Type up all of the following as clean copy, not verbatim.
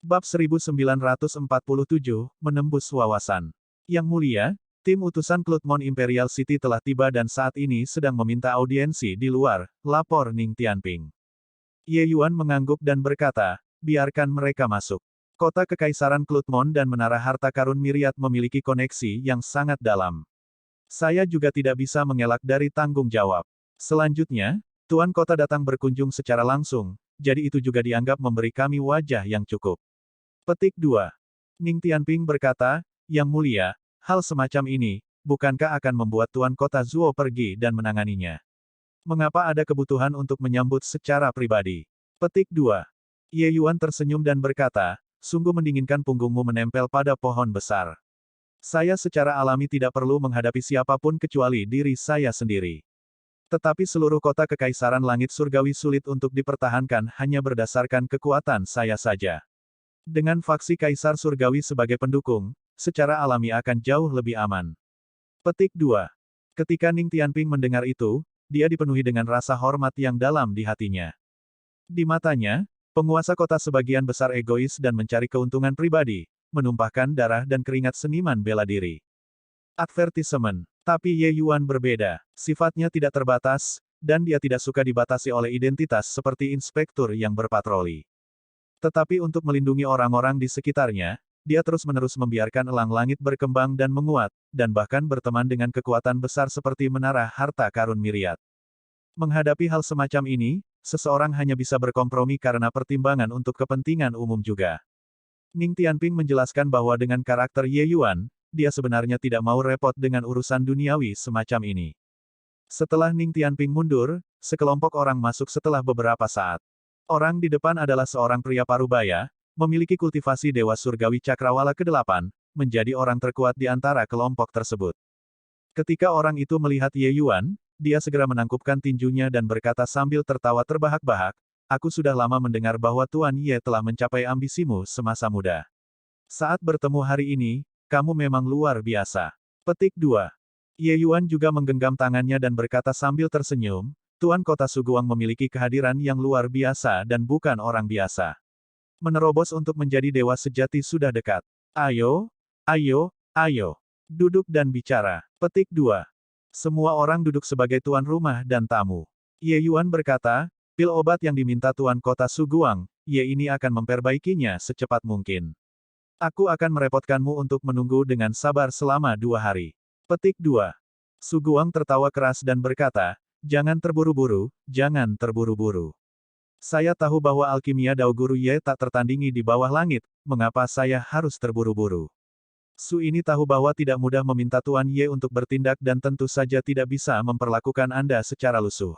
Bab 1947, Menembus Wawasan. Yang mulia, tim utusan Klutmon Imperial City telah tiba dan saat ini sedang meminta audiensi di luar, lapor Ning Tianping. Ye Yuan mengangguk dan berkata, biarkan mereka masuk. Kota Kekaisaran Klutmon dan Menara Harta Karun Myriad memiliki koneksi yang sangat dalam. Saya juga tidak bisa mengelak dari tanggung jawab. Selanjutnya, Tuan Kota datang berkunjung secara langsung, jadi itu juga dianggap memberi kami wajah yang cukup. Petik 2. Ning Tianping berkata, Yang mulia, hal semacam ini, bukankah akan membuat Tuan Kota Zuo pergi dan menanganinya? Mengapa ada kebutuhan untuk menyambut secara pribadi? Petik 2. Ye Yuan tersenyum dan berkata, sungguh mendinginkan punggungmu menempel pada pohon besar. Saya secara alami tidak perlu menghadapi siapapun kecuali diri saya sendiri. Tetapi seluruh kota Kekaisaran Langit Surgawi sulit untuk dipertahankan hanya berdasarkan kekuatan saya saja. Dengan faksi Kaisar Surgawi sebagai pendukung, secara alami akan jauh lebih aman. Petik 2. Ketika Ning Tianping mendengar itu, dia dipenuhi dengan rasa hormat yang dalam di hatinya. Di matanya, penguasa kota sebagian besar egois dan mencari keuntungan pribadi, menumpahkan darah dan keringat seniman bela diri. Advertisement. Tapi Ye Yuan berbeda, sifatnya tidak terbatas, dan dia tidak suka dibatasi oleh identitas seperti inspektur yang berpatroli. Tetapi untuk melindungi orang-orang di sekitarnya, dia terus-menerus membiarkan elang langit berkembang dan menguat, dan bahkan berteman dengan kekuatan besar seperti Menara Harta Karun Myriad. Menghadapi hal semacam ini, seseorang hanya bisa berkompromi karena pertimbangan untuk kepentingan umum juga. Ning Tianping menjelaskan bahwa dengan karakter Ye Yuan, dia sebenarnya tidak mau repot dengan urusan duniawi semacam ini. Setelah Ning Tianping mundur, sekelompok orang masuk setelah beberapa saat. Orang di depan adalah seorang pria parubaya, memiliki kultivasi Dewa Surgawi Cakrawala ke-8, menjadi orang terkuat di antara kelompok tersebut. Ketika orang itu melihat Ye Yuan, dia segera menangkupkan tinjunya dan berkata sambil tertawa terbahak-bahak, aku sudah lama mendengar bahwa Tuan Ye telah mencapai ambisimu semasa muda. Saat bertemu hari ini, kamu memang luar biasa. Petik 2. Ye Yuan juga menggenggam tangannya dan berkata sambil tersenyum, Tuan Kota Suguang memiliki kehadiran yang luar biasa dan bukan orang biasa. Menerobos untuk menjadi dewa sejati sudah dekat. Ayo, ayo, ayo. Duduk dan bicara. Petik 2. Semua orang duduk sebagai tuan rumah dan tamu. Ye Yuan berkata, pil obat yang diminta Tuan Kota Suguang, Ye ini akan memperbaikinya secepat mungkin. Aku akan merepotkanmu untuk menunggu dengan sabar selama 2 hari. Petik 2. Suguang tertawa keras dan berkata, jangan terburu-buru, jangan terburu-buru. Saya tahu bahwa alkimia Dao Guru Ye tak tertandingi di bawah langit, mengapa saya harus terburu-buru? Su ini tahu bahwa tidak mudah meminta Tuan Ye untuk bertindak dan tentu saja tidak bisa memperlakukan Anda secara lusuh.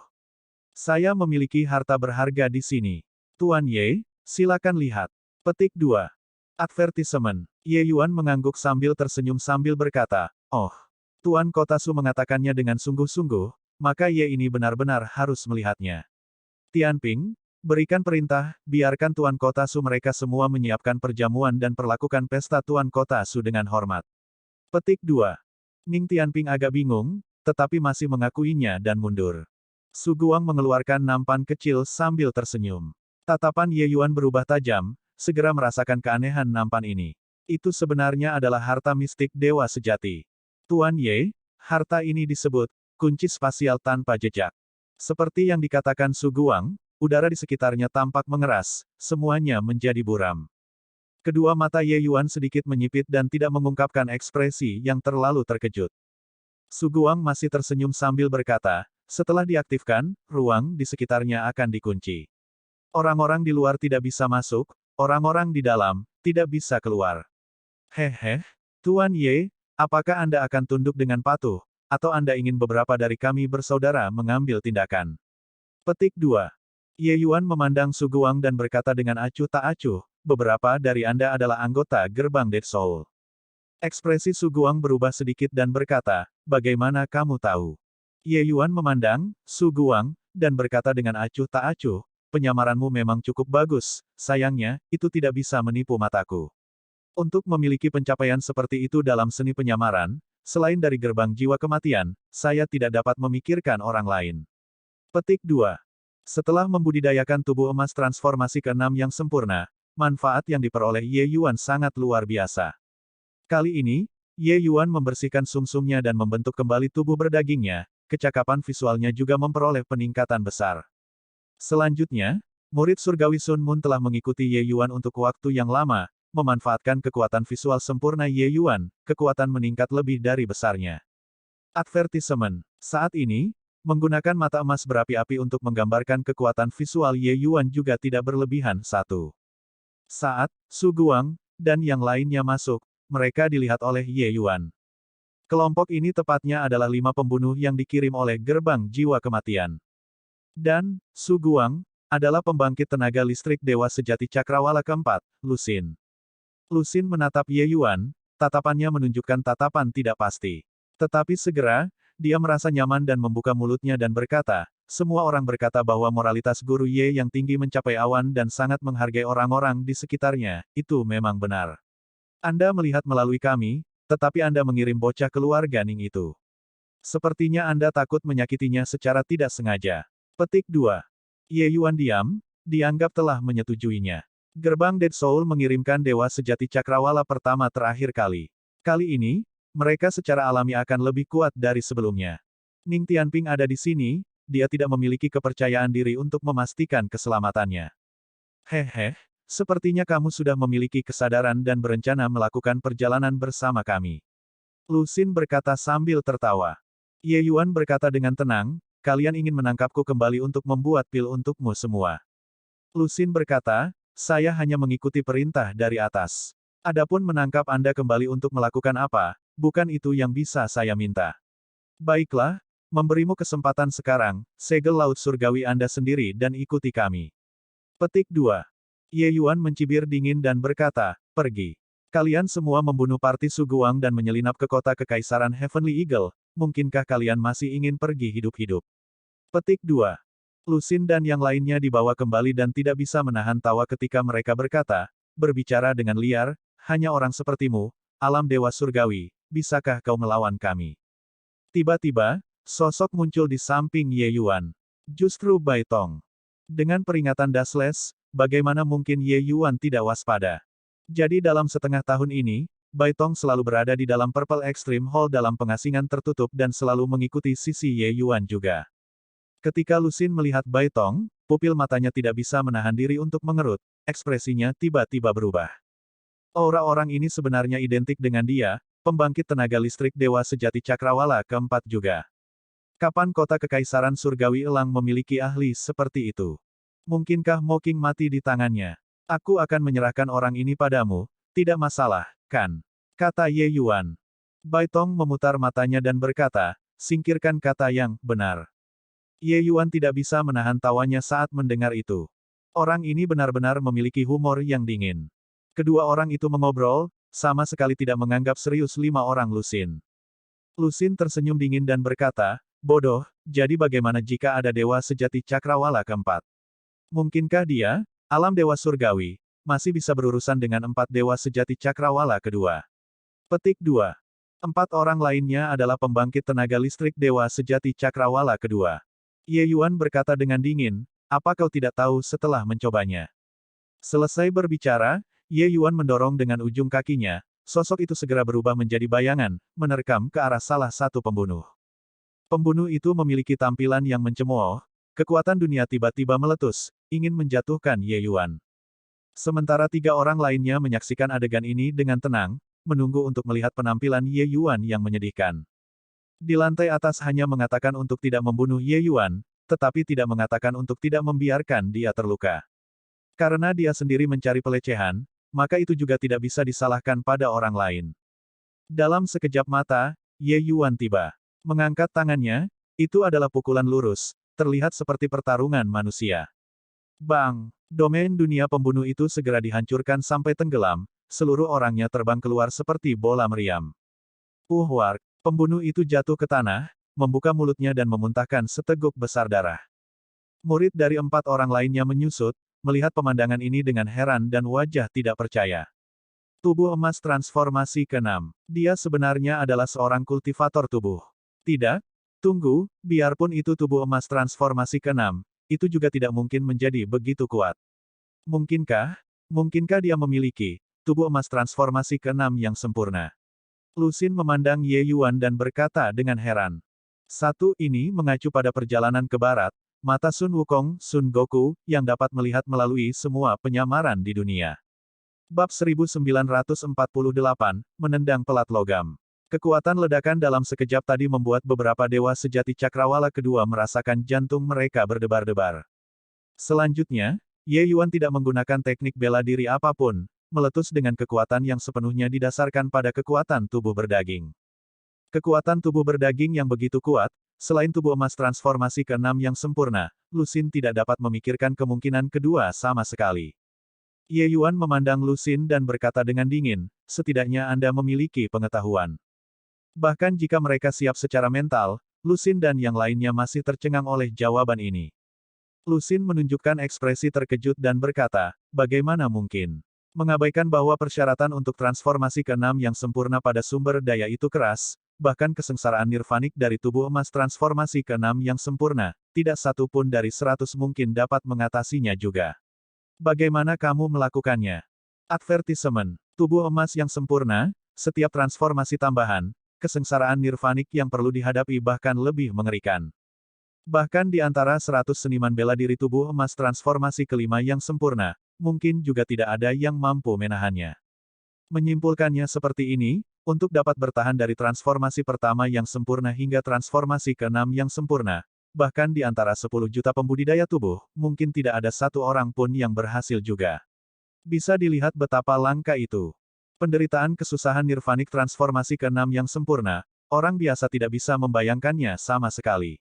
Saya memiliki harta berharga di sini. Tuan Ye, silakan lihat. Petik 2. Advertisement. Ye Yuan mengangguk sambil tersenyum sambil berkata, oh, Tuan Kota Su mengatakannya dengan sungguh-sungguh, maka Ye ini benar-benar harus melihatnya. Tianping, berikan perintah, biarkan Tuan Kota Su mereka semua menyiapkan perjamuan dan perlakukan pesta Tuan Kota Su dengan hormat. Petik 2. Ning Tianping agak bingung, tetapi masih mengakuinya dan mundur. Su Guang mengeluarkan nampan kecil sambil tersenyum. Tatapan Ye Yuan berubah tajam, segera merasakan keanehan nampan ini. Itu sebenarnya adalah harta mistik dewa sejati. Tuan Ye, harta ini disebut kunci spasial tanpa jejak. Seperti yang dikatakan Su Guang, udara di sekitarnya tampak mengeras, semuanya menjadi buram. Kedua mata Ye Yuan sedikit menyipit dan tidak mengungkapkan ekspresi yang terlalu terkejut. Su Guang masih tersenyum sambil berkata, setelah diaktifkan, ruang di sekitarnya akan dikunci. Orang-orang di luar tidak bisa masuk, orang-orang di dalam tidak bisa keluar. Hehe, Tuan Ye, apakah Anda akan tunduk dengan patuh? Atau Anda ingin beberapa dari kami bersaudara mengambil tindakan? Petik 2. Ye Yuan memandang Su Guang dan berkata dengan acuh tak acuh, beberapa dari Anda adalah anggota gerbang Dead Soul. Ekspresi Su Guang berubah sedikit dan berkata, bagaimana kamu tahu? Ye Yuan memandang Su Guang, dan berkata dengan acuh tak acuh, penyamaranmu memang cukup bagus, sayangnya, itu tidak bisa menipu mataku. Untuk memiliki pencapaian seperti itu dalam seni penyamaran, selain dari gerbang jiwa kematian, saya tidak dapat memikirkan orang lain. Petik 2. Setelah membudidayakan tubuh emas transformasi ke-6 yang sempurna, manfaat yang diperoleh Ye Yuan sangat luar biasa. Kali ini, Ye Yuan membersihkan sumsumnya dan membentuk kembali tubuh berdagingnya, kecakapan visualnya juga memperoleh peningkatan besar. Selanjutnya, murid surgawi Sun Moon telah mengikuti Ye Yuan untuk waktu yang lama, memanfaatkan kekuatan visual sempurna Ye Yuan, kekuatan meningkat lebih dari besarnya. Advertisement. Saat ini, menggunakan mata emas berapi-api untuk menggambarkan kekuatan visual Ye Yuan juga tidak berlebihan. Saat Su Guang dan yang lainnya masuk, mereka dilihat oleh Ye Yuan. Kelompok ini tepatnya adalah 5 pembunuh yang dikirim oleh gerbang jiwa kematian. Dan, Su Guang, adalah pembangkit tenaga listrik Dewa Sejati Cakrawala keempat, Lusin. Lusin menatap Ye Yuan, tatapannya menunjukkan tatapan tidak pasti. Tetapi segera, dia merasa nyaman dan membuka mulutnya dan berkata, semua orang berkata bahwa moralitas Guru Ye yang tinggi mencapai awan dan sangat menghargai orang-orang di sekitarnya, itu memang benar. Anda melihat melalui kami, tetapi Anda mengirim bocah keluarga Ning itu. Sepertinya Anda takut menyakitinya secara tidak sengaja. Petik 2. Ye Yuan diam, dianggap telah menyetujuinya. Gerbang Dead Soul mengirimkan Dewa Sejati Cakrawala pertama terakhir kali. Kali ini, mereka secara alami akan lebih kuat dari sebelumnya. Ning Tianping ada di sini, dia tidak memiliki kepercayaan diri untuk memastikan keselamatannya. Hehe, sepertinya kamu sudah memiliki kesadaran dan berencana melakukan perjalanan bersama kami. Lusin berkata sambil tertawa. Ye Yuan berkata dengan tenang, kalian ingin menangkapku kembali untuk membuat pil untukmu semua. Lusin berkata, saya hanya mengikuti perintah dari atas. Adapun menangkap Anda kembali untuk melakukan apa, bukan itu yang bisa saya minta. Baiklah, memberimu kesempatan sekarang, segel laut surgawi Anda sendiri dan ikuti kami. Petik 2. Ye Yuan mencibir dingin dan berkata, pergi. Kalian semua membunuh parti Su Guang dan menyelinap ke kota kekaisaran Heavenly Eagle, mungkinkah kalian masih ingin pergi hidup-hidup? Petik 2. Lusin dan yang lainnya dibawa kembali dan tidak bisa menahan tawa ketika mereka berkata, berbicara dengan liar, hanya orang sepertimu, alam dewa surgawi, bisakah kau melawan kami? Tiba-tiba, sosok muncul di samping Ye Yuan. Justru Bai Tong. Dengan peringatan dasles, bagaimana mungkin Ye Yuan tidak waspada? Jadi dalam setengah tahun ini, Bai Tong selalu berada di dalam Purple Extreme Hall dalam pengasingan tertutup dan selalu mengikuti sisi Ye Yuan juga. Ketika Lusin melihat Bai Tong, pupil matanya tidak bisa menahan diri untuk mengerut, ekspresinya tiba-tiba berubah. Aura orang ini sebenarnya identik dengan dia, pembangkit tenaga listrik Dewa Sejati Cakrawala keempat juga. Kapan kota kekaisaran surgawi elang memiliki ahli seperti itu? Mungkinkah Mocking mati di tangannya? Aku akan menyerahkan orang ini padamu, tidak masalah, kan? Kata Ye Yuan. Bai Tong memutar matanya dan berkata, singkirkan kata yang benar. Ye Yuan tidak bisa menahan tawanya saat mendengar itu. Orang ini benar-benar memiliki humor yang dingin. Kedua orang itu mengobrol, sama sekali tidak menganggap serius 5 orang Lusin. Lusin tersenyum dingin dan berkata, bodoh, jadi bagaimana jika ada Dewa Sejati Cakrawala keempat? Mungkinkah dia, alam Dewa Surgawi, masih bisa berurusan dengan 4 Dewa Sejati Cakrawala kedua? Petik 2. 4 orang lainnya adalah pembangkit tenaga listrik Dewa Sejati Cakrawala kedua. Ye Yuan berkata dengan dingin, apa kau tidak tahu setelah mencobanya? Selesai berbicara, Ye Yuan mendorong dengan ujung kakinya, sosok itu segera berubah menjadi bayangan, menerkam ke arah salah satu pembunuh. Pembunuh itu memiliki tampilan yang mencemooh, kekuatan dunia tiba-tiba meletus, ingin menjatuhkan Ye Yuan. Sementara 3 orang lainnya menyaksikan adegan ini dengan tenang, menunggu untuk melihat penampilan Ye Yuan yang menyedihkan. Di lantai atas hanya mengatakan untuk tidak membunuh Ye Yuan, tetapi tidak mengatakan untuk tidak membiarkan dia terluka. Karena dia sendiri mencari pelecehan, maka itu juga tidak bisa disalahkan pada orang lain. Dalam sekejap mata, Ye Yuan tiba. Mengangkat tangannya, itu adalah pukulan lurus, terlihat seperti pertarungan manusia. Bang! Domain dunia pembunuh itu segera dihancurkan sampai tenggelam, seluruh orangnya terbang keluar seperti bola meriam. Wark! Pembunuh itu jatuh ke tanah, membuka mulutnya dan memuntahkan seteguk besar darah. Murid dari 4 orang lainnya menyusut, melihat pemandangan ini dengan heran dan wajah tidak percaya. Tubuh emas transformasi ke-6. Dia sebenarnya adalah seorang kultivator tubuh. Tidak? Tunggu, biarpun itu tubuh emas transformasi ke-6, itu juga tidak mungkin menjadi begitu kuat. Mungkinkah? Mungkinkah dia memiliki tubuh emas transformasi ke-6 yang sempurna? Lu Xun memandang Ye Yuan dan berkata dengan heran. Ini mengacu pada perjalanan ke barat, mata Sun Wukong, Sun Goku, yang dapat melihat melalui semua penyamaran di dunia. Bab 1948, Menendang Pelat Logam. Kekuatan ledakan dalam sekejap tadi membuat beberapa dewa sejati cakrawala kedua merasakan jantung mereka berdebar-debar. Selanjutnya, Ye Yuan tidak menggunakan teknik bela diri apapun, meletus dengan kekuatan yang sepenuhnya didasarkan pada kekuatan tubuh berdaging. Kekuatan tubuh berdaging yang begitu kuat, selain tubuh emas transformasi ke-6 yang sempurna, Lu Xun tidak dapat memikirkan kemungkinan kedua sama sekali. Ye Yuan memandang Lu Xun dan berkata dengan dingin, setidaknya Anda memiliki pengetahuan. Bahkan jika mereka siap secara mental, Lu Xun dan yang lainnya masih tercengang oleh jawaban ini. Lu Xun menunjukkan ekspresi terkejut dan berkata, bagaimana mungkin? Mengabaikan bahwa persyaratan untuk transformasi ke-6 yang sempurna pada sumber daya itu keras, bahkan kesengsaraan nirvanik dari tubuh emas transformasi ke-6 yang sempurna, tidak satu pun dari 100 mungkin dapat mengatasinya juga. Bagaimana kamu melakukannya? Advertisement. Tubuh emas yang sempurna, setiap transformasi tambahan, kesengsaraan nirvanik yang perlu dihadapi bahkan lebih mengerikan. Bahkan di antara 100 seniman bela diri tubuh emas transformasi kelima yang sempurna, mungkin juga tidak ada yang mampu menahannya. Menyimpulkannya seperti ini, untuk dapat bertahan dari transformasi pertama yang sempurna hingga transformasi ke-6 yang sempurna, bahkan di antara 10 juta pembudidaya tubuh, mungkin tidak ada satu orang pun yang berhasil juga. Bisa dilihat betapa langka itu. Penderitaan kesusahan nirvanik transformasi ke-6 yang sempurna, orang biasa tidak bisa membayangkannya sama sekali.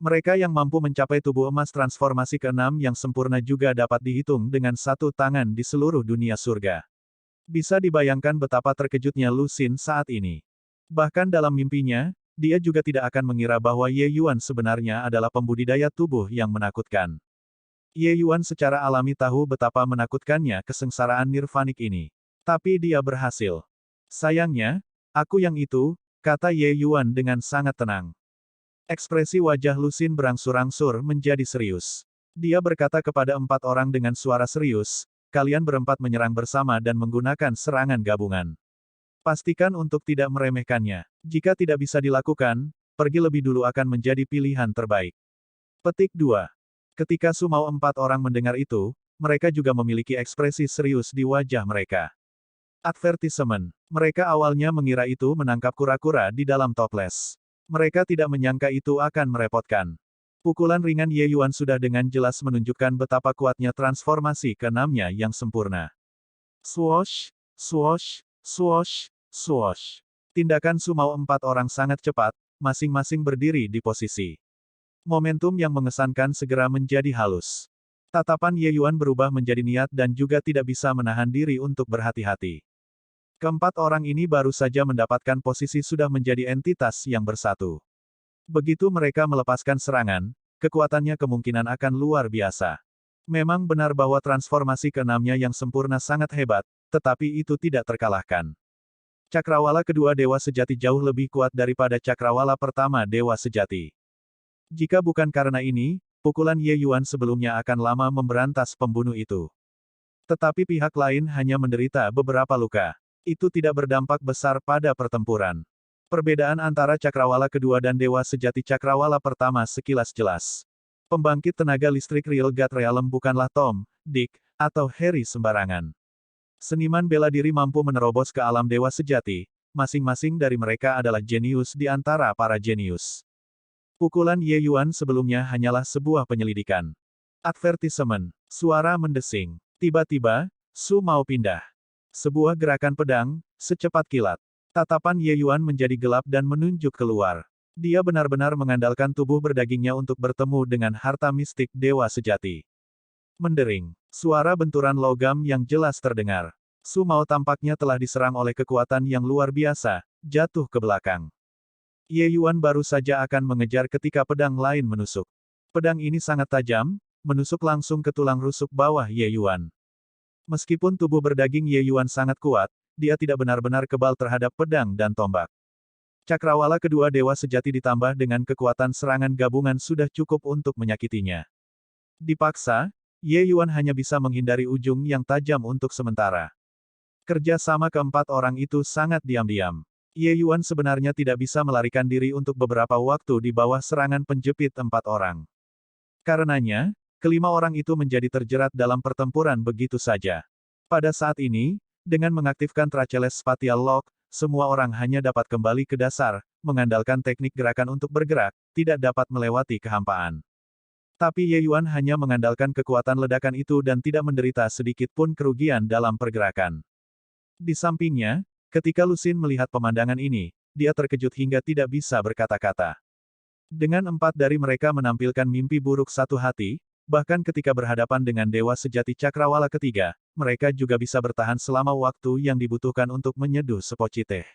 Mereka yang mampu mencapai tubuh emas transformasi ke-6 yang sempurna juga dapat dihitung dengan satu tangan di seluruh dunia surga. Bisa dibayangkan betapa terkejutnya Lu Xun saat ini. Bahkan dalam mimpinya, dia juga tidak akan mengira bahwa Ye Yuan sebenarnya adalah pembudidaya tubuh yang menakutkan. Ye Yuan secara alami tahu betapa menakutkannya kesengsaraan nirvanik ini. Tapi dia berhasil. Sayangnya, aku yang itu, kata Ye Yuan dengan sangat tenang. Ekspresi wajah Lu Xun berangsur-angsur menjadi serius. Dia berkata kepada 4 orang dengan suara serius, kalian berempat menyerang bersama dan menggunakan serangan gabungan. Pastikan untuk tidak meremehkannya. Jika tidak bisa dilakukan, pergi lebih dulu akan menjadi pilihan terbaik. Petik 2. Ketika Sumau 4 orang mendengar itu, mereka juga memiliki ekspresi serius di wajah mereka. Advertisement. Mereka awalnya mengira itu menangkap kura-kura di dalam toples. Mereka tidak menyangka itu akan merepotkan. Pukulan ringan Ye Yuan sudah dengan jelas menunjukkan betapa kuatnya transformasi ke-6-nya yang sempurna. Swoosh, swoosh, swoosh, swoosh. Tindakan Sumau 4 orang sangat cepat, masing-masing berdiri di posisi. Momentum yang mengesankan segera menjadi halus. Tatapan Ye Yuan berubah menjadi niat dan juga tidak bisa menahan diri untuk berhati-hati. Keempat orang ini baru saja mendapatkan posisi sudah menjadi entitas yang bersatu. Begitu mereka melepaskan serangan, kekuatannya kemungkinan akan luar biasa. Memang benar bahwa transformasi ke-6-nya yang sempurna sangat hebat, tetapi itu tidak terkalahkan. Cakrawala kedua dewa sejati jauh lebih kuat daripada cakrawala pertama dewa sejati. Jika bukan karena ini, pukulan Ye Yuan sebelumnya akan lama memberantas pembunuh itu. Tetapi pihak lain hanya menderita beberapa luka. Itu tidak berdampak besar pada pertempuran. Perbedaan antara cakrawala kedua dan dewa sejati cakrawala pertama sekilas jelas. Pembangkit tenaga listrik Real God Realm bukanlah Tom, Dick, atau Harry sembarangan. Seniman bela diri mampu menerobos ke alam dewa sejati, masing-masing dari mereka adalah jenius di antara para jenius. Pukulan Ye Yuan sebelumnya hanyalah sebuah penyelidikan. Advertisement. Suara mendesing. Tiba-tiba, Su mau pindah. Sebuah gerakan pedang, secepat kilat. Tatapan Ye Yuan menjadi gelap dan menunjuk keluar. Dia benar-benar mengandalkan tubuh berdagingnya untuk bertemu dengan harta mistik dewa sejati. Mendering. Suara benturan logam yang jelas terdengar. Su Mao tampaknya telah diserang oleh kekuatan yang luar biasa, jatuh ke belakang. Ye Yuan baru saja akan mengejar ketika pedang lain menusuk. Pedang ini sangat tajam, menusuk langsung ke tulang rusuk bawah Ye Yuan. Meskipun tubuh berdaging Ye Yuan sangat kuat, dia tidak benar-benar kebal terhadap pedang dan tombak. Cakrawala kedua dewa sejati ditambah dengan kekuatan serangan gabungan sudah cukup untuk menyakitinya. Dipaksa, Ye Yuan hanya bisa menghindari ujung yang tajam untuk sementara. Kerja sama keempat orang itu sangat diam-diam. Ye Yuan sebenarnya tidak bisa melarikan diri untuk beberapa waktu di bawah serangan penjepit empat orang. Karenanya, kelima orang itu menjadi terjerat dalam pertempuran begitu saja. Pada saat ini, dengan mengaktifkan Tracheles Spatial Lock, semua orang hanya dapat kembali ke dasar, mengandalkan teknik gerakan untuk bergerak, tidak dapat melewati kehampaan. Tapi Ye Yuan hanya mengandalkan kekuatan ledakan itu dan tidak menderita sedikit pun kerugian dalam pergerakan. Di sampingnya, ketika Lusin melihat pemandangan ini, dia terkejut hingga tidak bisa berkata-kata. Dengan empat dari mereka menampilkan mimpi buruk satu hati, bahkan ketika berhadapan dengan Dewa Sejati Cakrawala ketiga, mereka juga bisa bertahan selama waktu yang dibutuhkan untuk menyeduh sepoci teh.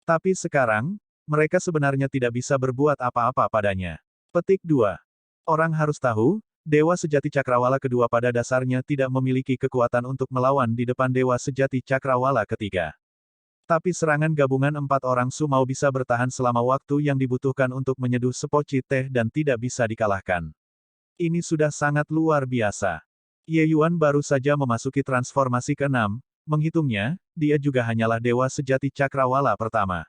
Tapi sekarang, mereka sebenarnya tidak bisa berbuat apa-apa padanya. Petik 2. Orang harus tahu, Dewa Sejati Cakrawala kedua pada dasarnya tidak memiliki kekuatan untuk melawan di depan Dewa Sejati Cakrawala ketiga. Tapi serangan gabungan empat orang Su mau bisa bertahan selama waktu yang dibutuhkan untuk menyeduh sepoci teh dan tidak bisa dikalahkan. Ini sudah sangat luar biasa. Ye Yuan baru saja memasuki transformasi ke-6, menghitungnya, dia juga hanyalah Dewa Sejati Cakrawala pertama.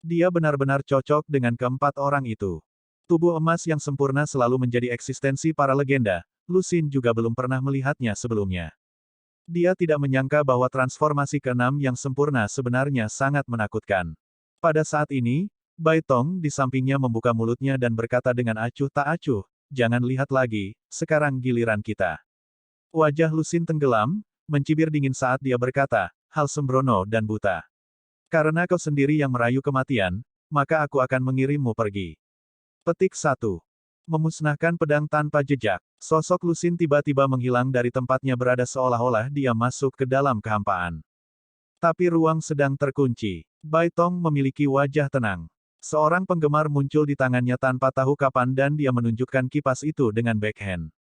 Dia benar-benar cocok dengan keempat orang itu. Tubuh emas yang sempurna selalu menjadi eksistensi para legenda, Lusin juga belum pernah melihatnya sebelumnya. Dia tidak menyangka bahwa transformasi ke-6 yang sempurna sebenarnya sangat menakutkan. Pada saat ini, Bai Tong di sampingnya membuka mulutnya dan berkata dengan acuh tak acuh, "Jangan lihat lagi, sekarang giliran kita." Wajah Lusin tenggelam, mencibir dingin saat dia berkata, "Hal sembrono dan buta. Karena kau sendiri yang merayu kematian, maka aku akan mengirimmu pergi." Petik 1. Memusnahkan pedang tanpa jejak. Sosok Lusin tiba-tiba menghilang dari tempatnya berada seolah-olah dia masuk ke dalam kehampaan. Tapi ruang sedang terkunci. Bai Tong memiliki wajah tenang. Seorang penggemar muncul di tangannya tanpa tahu kapan dan dia menunjukkan kipas itu dengan backhand.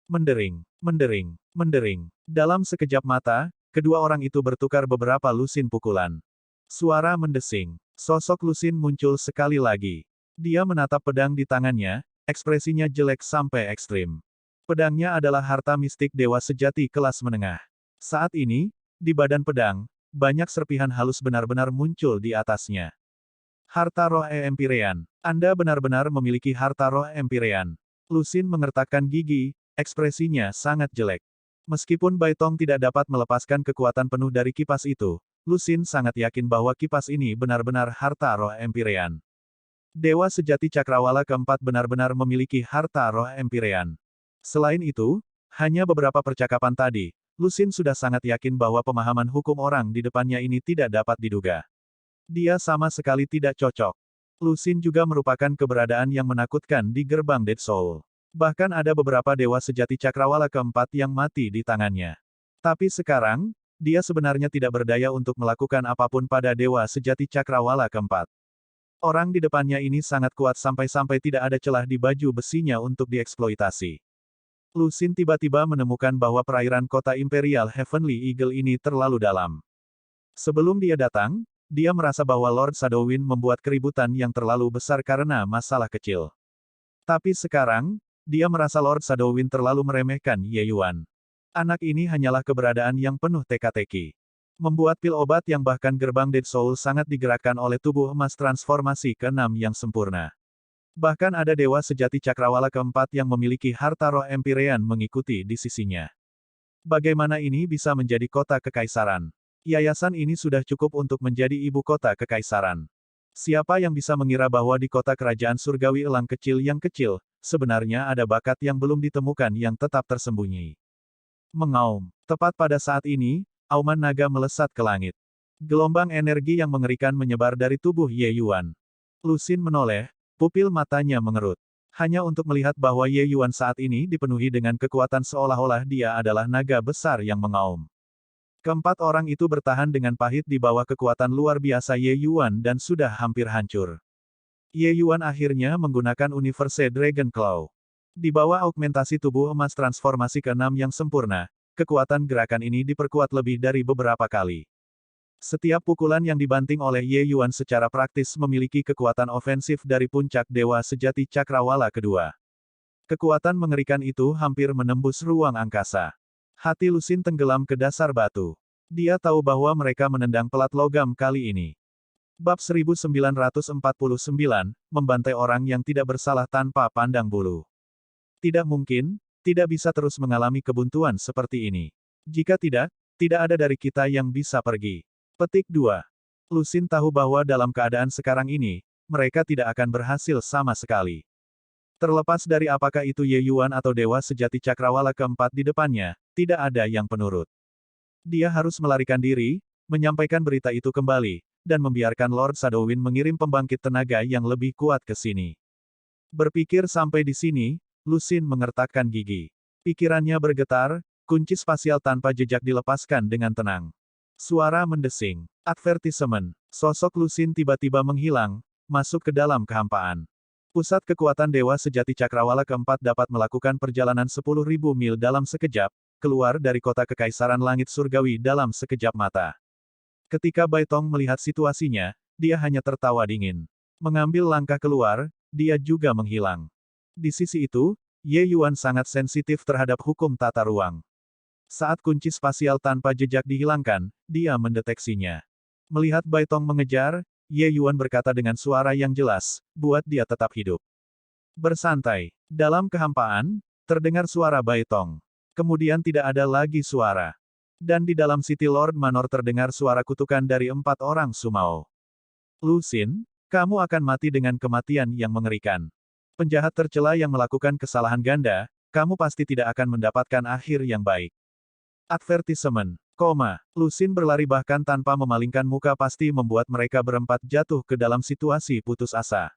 Mendering, mendering, mendering. Dalam sekejap mata, kedua orang itu bertukar beberapa lusin pukulan. Suara mendesing. Sosok Lusin muncul sekali lagi. Dia menatap pedang di tangannya, ekspresinya jelek sampai ekstrim. Pedangnya adalah harta mistik Dewa Sejati kelas menengah. Saat ini, di badan pedang, banyak serpihan halus benar-benar muncul di atasnya. Harta roh Empirean. Anda benar-benar memiliki harta roh Empirean. Lusin mengertakkan gigi, ekspresinya sangat jelek. Meskipun Bai Tong tidak dapat melepaskan kekuatan penuh dari kipas itu, Lusin sangat yakin bahwa kipas ini benar-benar harta roh Empirean. Dewa Sejati Cakrawala keempat benar-benar memiliki harta roh Empirean. Selain itu, hanya beberapa percakapan tadi, Lusin sudah sangat yakin bahwa pemahaman hukum orang di depannya ini tidak dapat diduga. Dia sama sekali tidak cocok. Lusin juga merupakan keberadaan yang menakutkan di gerbang Dead Soul. Bahkan ada beberapa Dewa Sejati Cakrawala keempat yang mati di tangannya. Tapi sekarang, dia sebenarnya tidak berdaya untuk melakukan apapun pada Dewa Sejati Cakrawala keempat. Orang di depannya ini sangat kuat sampai-sampai tidak ada celah di baju besinya untuk dieksploitasi. Lusin tiba-tiba menemukan bahwa perairan kota Imperial Heavenly Eagle ini terlalu dalam. Sebelum dia datang, dia merasa bahwa Lord Shadowwind membuat keributan yang terlalu besar karena masalah kecil. Tapi sekarang, dia merasa Lord Shadowwind terlalu meremehkan Ye Yuan. Anak ini hanyalah keberadaan yang penuh teka-teki. Membuat pil obat yang bahkan gerbang Dead Soul sangat digerakkan oleh tubuh emas transformasi ke-6 yang sempurna. Bahkan ada Dewa Sejati Cakrawala keempat yang memiliki harta roh Empirean mengikuti di sisinya. Bagaimana ini bisa menjadi kota kekaisaran? Yayasan ini sudah cukup untuk menjadi ibu kota kekaisaran. Siapa yang bisa mengira bahwa di kota kerajaan surgawi elang kecil yang kecil, sebenarnya ada bakat yang belum ditemukan yang tetap tersembunyi. Mengaum. Tepat pada saat ini, auman naga melesat ke langit. Gelombang energi yang mengerikan menyebar dari tubuh Ye Yuan. Lusin menoleh, pupil matanya mengerut. Hanya untuk melihat bahwa Ye Yuan saat ini dipenuhi dengan kekuatan seolah-olah dia adalah naga besar yang mengaum. Keempat orang itu bertahan dengan pahit di bawah kekuatan luar biasa Ye Yuan dan sudah hampir hancur. Ye Yuan akhirnya menggunakan Universe Dragon Claw. Di bawah augmentasi tubuh emas transformasi ke-6 yang sempurna, kekuatan gerakan ini diperkuat lebih dari beberapa kali. Setiap pukulan yang dibanting oleh Ye Yuan secara praktis memiliki kekuatan ofensif dari puncak Dewa Sejati Cakrawala kedua. Kekuatan mengerikan itu hampir menembus ruang angkasa. Hati Lusin tenggelam ke dasar batu. Dia tahu bahwa mereka menendang pelat logam kali ini. Bab 1949, membantai orang yang tidak bersalah tanpa pandang bulu. Tidak mungkin, tidak bisa terus mengalami kebuntuan seperti ini. Jika tidak, tidak ada dari kita yang bisa pergi. Petik 2. Lusin tahu bahwa dalam keadaan sekarang ini, mereka tidak akan berhasil sama sekali. Terlepas dari apakah itu Ye Yuan atau Dewa Sejati Cakrawala keempat di depannya, tidak ada yang penurut. Dia harus melarikan diri, menyampaikan berita itu kembali, dan membiarkan Lord Shadowwind mengirim pembangkit tenaga yang lebih kuat ke sini. Berpikir sampai di sini, Lusin mengertakkan gigi. Pikirannya bergetar, kunci spasial tanpa jejak dilepaskan dengan tenang. Suara mendesing. Advertisement. Sosok Lusin tiba-tiba menghilang, masuk ke dalam kehampaan. Pusat kekuatan Dewa Sejati Cakrawala keempat dapat melakukan perjalanan 10.000 mil dalam sekejap, keluar dari kota Kekaisaran Langit Surgawi dalam sekejap mata. Ketika Bai Tong melihat situasinya, dia hanya tertawa dingin. Mengambil langkah keluar, dia juga menghilang. Di sisi itu, Ye Yuan sangat sensitif terhadap hukum tata ruang. Saat kunci spasial tanpa jejak dihilangkan, dia mendeteksinya. Melihat Bai Tong mengejar, Ye Yuan berkata dengan suara yang jelas, buat dia tetap hidup. Bersantai. Dalam kehampaan, terdengar suara Bai Tong. Kemudian tidak ada lagi suara. Dan di dalam City Lord Manor terdengar suara kutukan dari 4 orang Sumao. Lusin, kamu akan mati dengan kematian yang mengerikan. Penjahat tercela yang melakukan kesalahan ganda, kamu pasti tidak akan mendapatkan akhir yang baik. Advertisement. Lusin berlari bahkan tanpa memalingkan muka pasti membuat mereka berempat jatuh ke dalam situasi putus asa.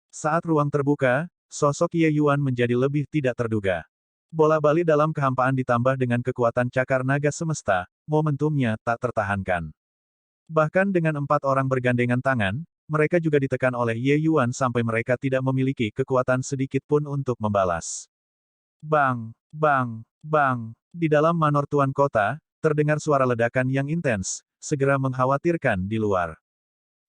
Saat ruang terbuka, sosok Ye Yuan menjadi lebih tidak terduga. Bola-bali dalam kehampaan ditambah dengan kekuatan cakar naga semesta, momentumnya tak tertahankan. Bahkan dengan 4 orang bergandengan tangan, mereka juga ditekan oleh Ye Yuan sampai mereka tidak memiliki kekuatan sedikit pun untuk membalas. Bang, bang, bang. Di dalam manor tuan kota, terdengar suara ledakan yang intens, segera mengkhawatirkan di luar.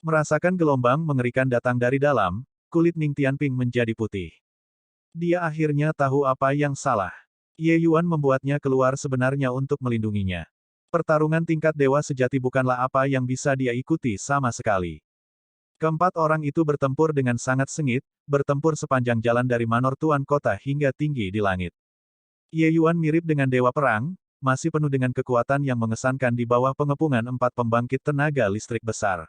Merasakan gelombang mengerikan datang dari dalam, kulit Ning Tianping menjadi putih. Dia akhirnya tahu apa yang salah. Ye Yuan membuatnya keluar sebenarnya untuk melindunginya. Pertarungan tingkat dewa sejati bukanlah apa yang bisa dia ikuti sama sekali. Keempat orang itu bertempur dengan sangat sengit, bertempur sepanjang jalan dari manor tuan kota hingga tinggi di langit. Ye Yuan mirip dengan dewa perang, masih penuh dengan kekuatan yang mengesankan di bawah pengepungan 4 pembangkit tenaga listrik besar.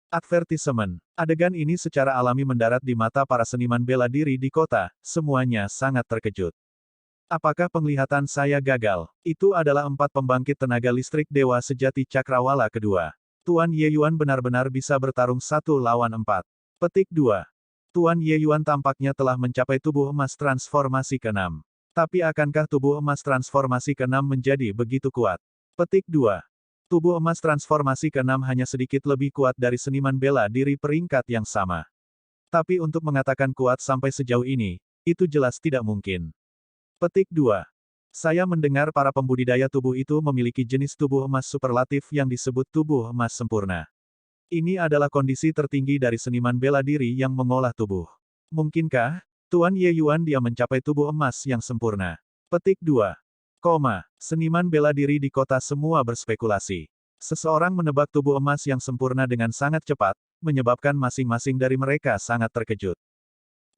Advertisement. Adegan ini secara alami mendarat di mata para seniman bela diri di kota, semuanya sangat terkejut. Apakah penglihatan saya gagal? Itu adalah 4 pembangkit tenaga listrik Dewa Sejati Cakrawala kedua. Tuan Ye Yuan benar-benar bisa bertarung 1 lawan 4. Petik 2. Tuan Ye Yuan tampaknya telah mencapai tubuh emas transformasi ke-6. Tapi akankah tubuh emas transformasi ke-6 menjadi begitu kuat? Petik 2. Tubuh emas transformasi ke-6 hanya sedikit lebih kuat dari seniman bela diri peringkat yang sama. Tapi untuk mengatakan kuat sampai sejauh ini, itu jelas tidak mungkin. Petik 2. Saya mendengar para pembudidaya tubuh itu memiliki jenis tubuh emas superlatif yang disebut tubuh emas sempurna. Ini adalah kondisi tertinggi dari seniman bela diri yang mengolah tubuh. Mungkinkah, Tuan Ye Yuan dia mencapai tubuh emas yang sempurna? Petik 2. Seniman bela diri di kota semua berspekulasi. Seseorang menebak tubuh emas yang sempurna dengan sangat cepat, menyebabkan masing-masing dari mereka sangat terkejut.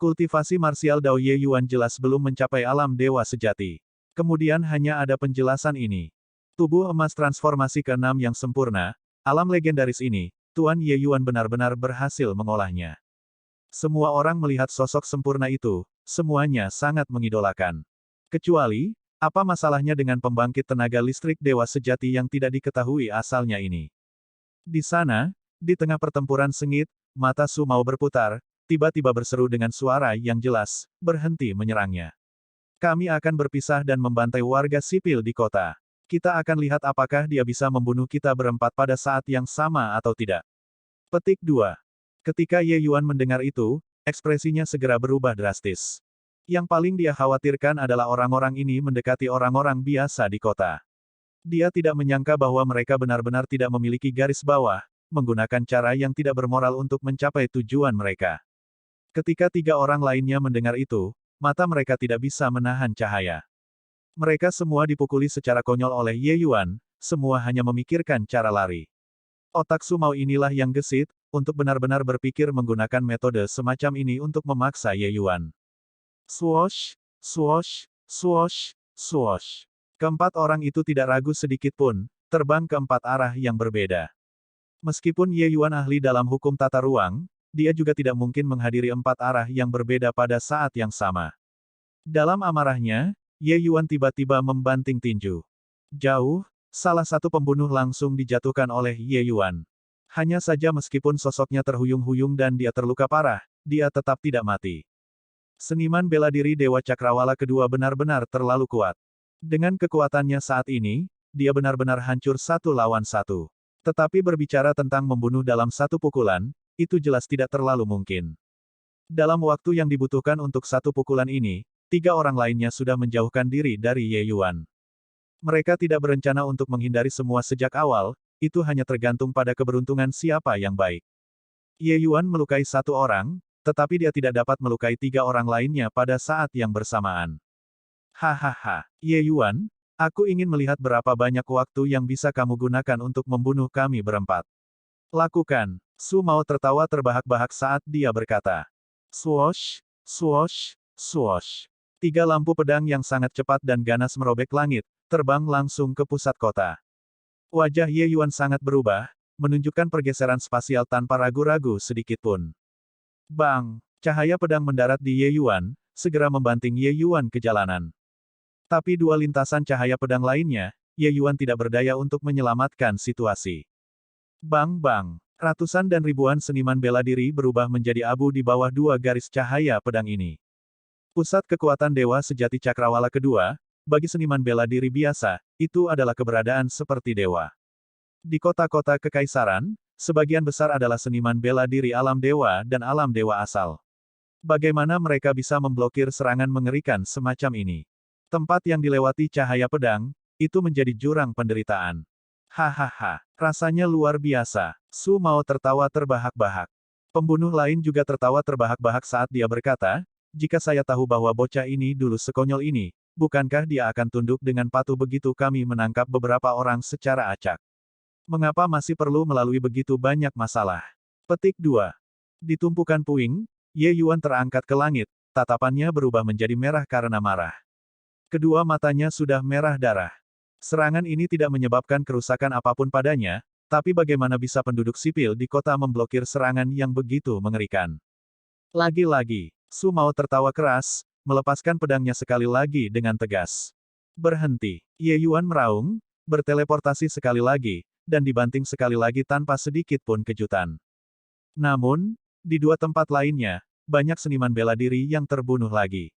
Kultivasi marsial Dao Ye Yuan jelas belum mencapai alam dewa sejati. Kemudian hanya ada penjelasan ini. Tubuh emas transformasi ke-6 yang sempurna, alam legendaris ini, Tuan Ye Yuan benar-benar berhasil mengolahnya. Semua orang melihat sosok sempurna itu, semuanya sangat mengidolakan. Kecuali, apa masalahnya dengan pembangkit tenaga listrik dewa sejati yang tidak diketahui asalnya ini? Di sana, di tengah pertempuran sengit, mata Su Mao berputar, tiba-tiba berseru dengan suara yang jelas, berhenti menyerangnya. Kami akan berpisah dan membantai warga sipil di kota. Kita akan lihat apakah dia bisa membunuh kita berempat pada saat yang sama atau tidak. Petik 2. Ketika Ye Yuan mendengar itu, ekspresinya segera berubah drastis. Yang paling dia khawatirkan adalah orang-orang ini mendekati orang-orang biasa di kota. Dia tidak menyangka bahwa mereka benar-benar tidak memiliki garis bawah, menggunakan cara yang tidak bermoral untuk mencapai tujuan mereka. Ketika 3 orang lainnya mendengar itu, mata mereka tidak bisa menahan cahaya. Mereka semua dipukuli secara konyol oleh Ye Yuan, semua hanya memikirkan cara lari. Otak Su Mao inilah yang gesit, untuk benar-benar berpikir menggunakan metode semacam ini untuk memaksa Ye Yuan. Swoosh, swoosh, swoosh, swoosh. Keempat orang itu tidak ragu sedikit pun, terbang ke empat arah yang berbeda. Meskipun Ye Yuan ahli dalam hukum tata ruang, dia juga tidak mungkin menghadiri empat arah yang berbeda pada saat yang sama. Dalam amarahnya, Ye Yuan tiba-tiba membanting tinju. Jauh, salah satu pembunuh langsung dijatuhkan oleh Ye Yuan. Hanya saja meskipun sosoknya terhuyung-huyung dan dia terluka parah, dia tetap tidak mati. Seniman bela diri Dewa Cakrawala kedua benar-benar terlalu kuat. Dengan kekuatannya saat ini, dia benar-benar hancur satu lawan satu. Tetapi berbicara tentang membunuh dalam satu pukulan, itu jelas tidak terlalu mungkin. Dalam waktu yang dibutuhkan untuk satu pukulan ini, 3 orang lainnya sudah menjauhkan diri dari Ye Yuan. Mereka tidak berencana untuk menghindari semua sejak awal, itu hanya tergantung pada keberuntungan siapa yang baik. Ye Yuan melukai satu orang, tetapi dia tidak dapat melukai 3 orang lainnya pada saat yang bersamaan. Hahaha, Ye Yuan, aku ingin melihat berapa banyak waktu yang bisa kamu gunakan untuk membunuh kami berempat. Lakukan. Su Mao tertawa terbahak-bahak saat dia berkata. Swoosh, swoosh, swoosh. 3 lampu pedang yang sangat cepat dan ganas merobek langit, terbang langsung ke pusat kota. Wajah Ye Yuan sangat berubah, menunjukkan pergeseran spasial tanpa ragu-ragu sedikit pun. Bang! Cahaya pedang mendarat di Ye Yuan, segera membanting Ye Yuan ke jalanan. Tapi 2 lintasan cahaya pedang lainnya, Ye Yuan tidak berdaya untuk menyelamatkan situasi. Bang-bang! Ratusan dan ribuan seniman bela diri berubah menjadi abu di bawah 2 garis cahaya pedang ini. Pusat kekuatan Dewa Sejati Cakrawala kedua, bagi seniman bela diri biasa, itu adalah keberadaan seperti dewa. Di kota-kota kekaisaran, sebagian besar adalah seniman bela diri alam dewa dan alam dewa asal. Bagaimana mereka bisa memblokir serangan mengerikan semacam ini? Tempat yang dilewati cahaya pedang, itu menjadi jurang penderitaan. Hahaha, rasanya luar biasa. Su Mao tertawa terbahak-bahak. Pembunuh lain juga tertawa terbahak-bahak saat dia berkata, jika saya tahu bahwa bocah ini dulu sekonyol ini, bukankah dia akan tunduk dengan patuh begitu kami menangkap beberapa orang secara acak? Mengapa masih perlu melalui begitu banyak masalah? Petik 2. Di tumpukan puing, Ye Yuan terangkat ke langit, tatapannya berubah menjadi merah karena marah. Kedua matanya sudah merah darah. Serangan ini tidak menyebabkan kerusakan apapun padanya, tapi bagaimana bisa penduduk sipil di kota memblokir serangan yang begitu mengerikan? Lagi-lagi, Su Mao tertawa keras, melepaskan pedangnya sekali lagi dengan tegas. Berhenti. Ye Yuan meraung, berteleportasi sekali lagi, dan dibanting sekali lagi tanpa sedikit pun kejutan. Namun, di 2 tempat lainnya, banyak seniman bela diri yang terbunuh lagi.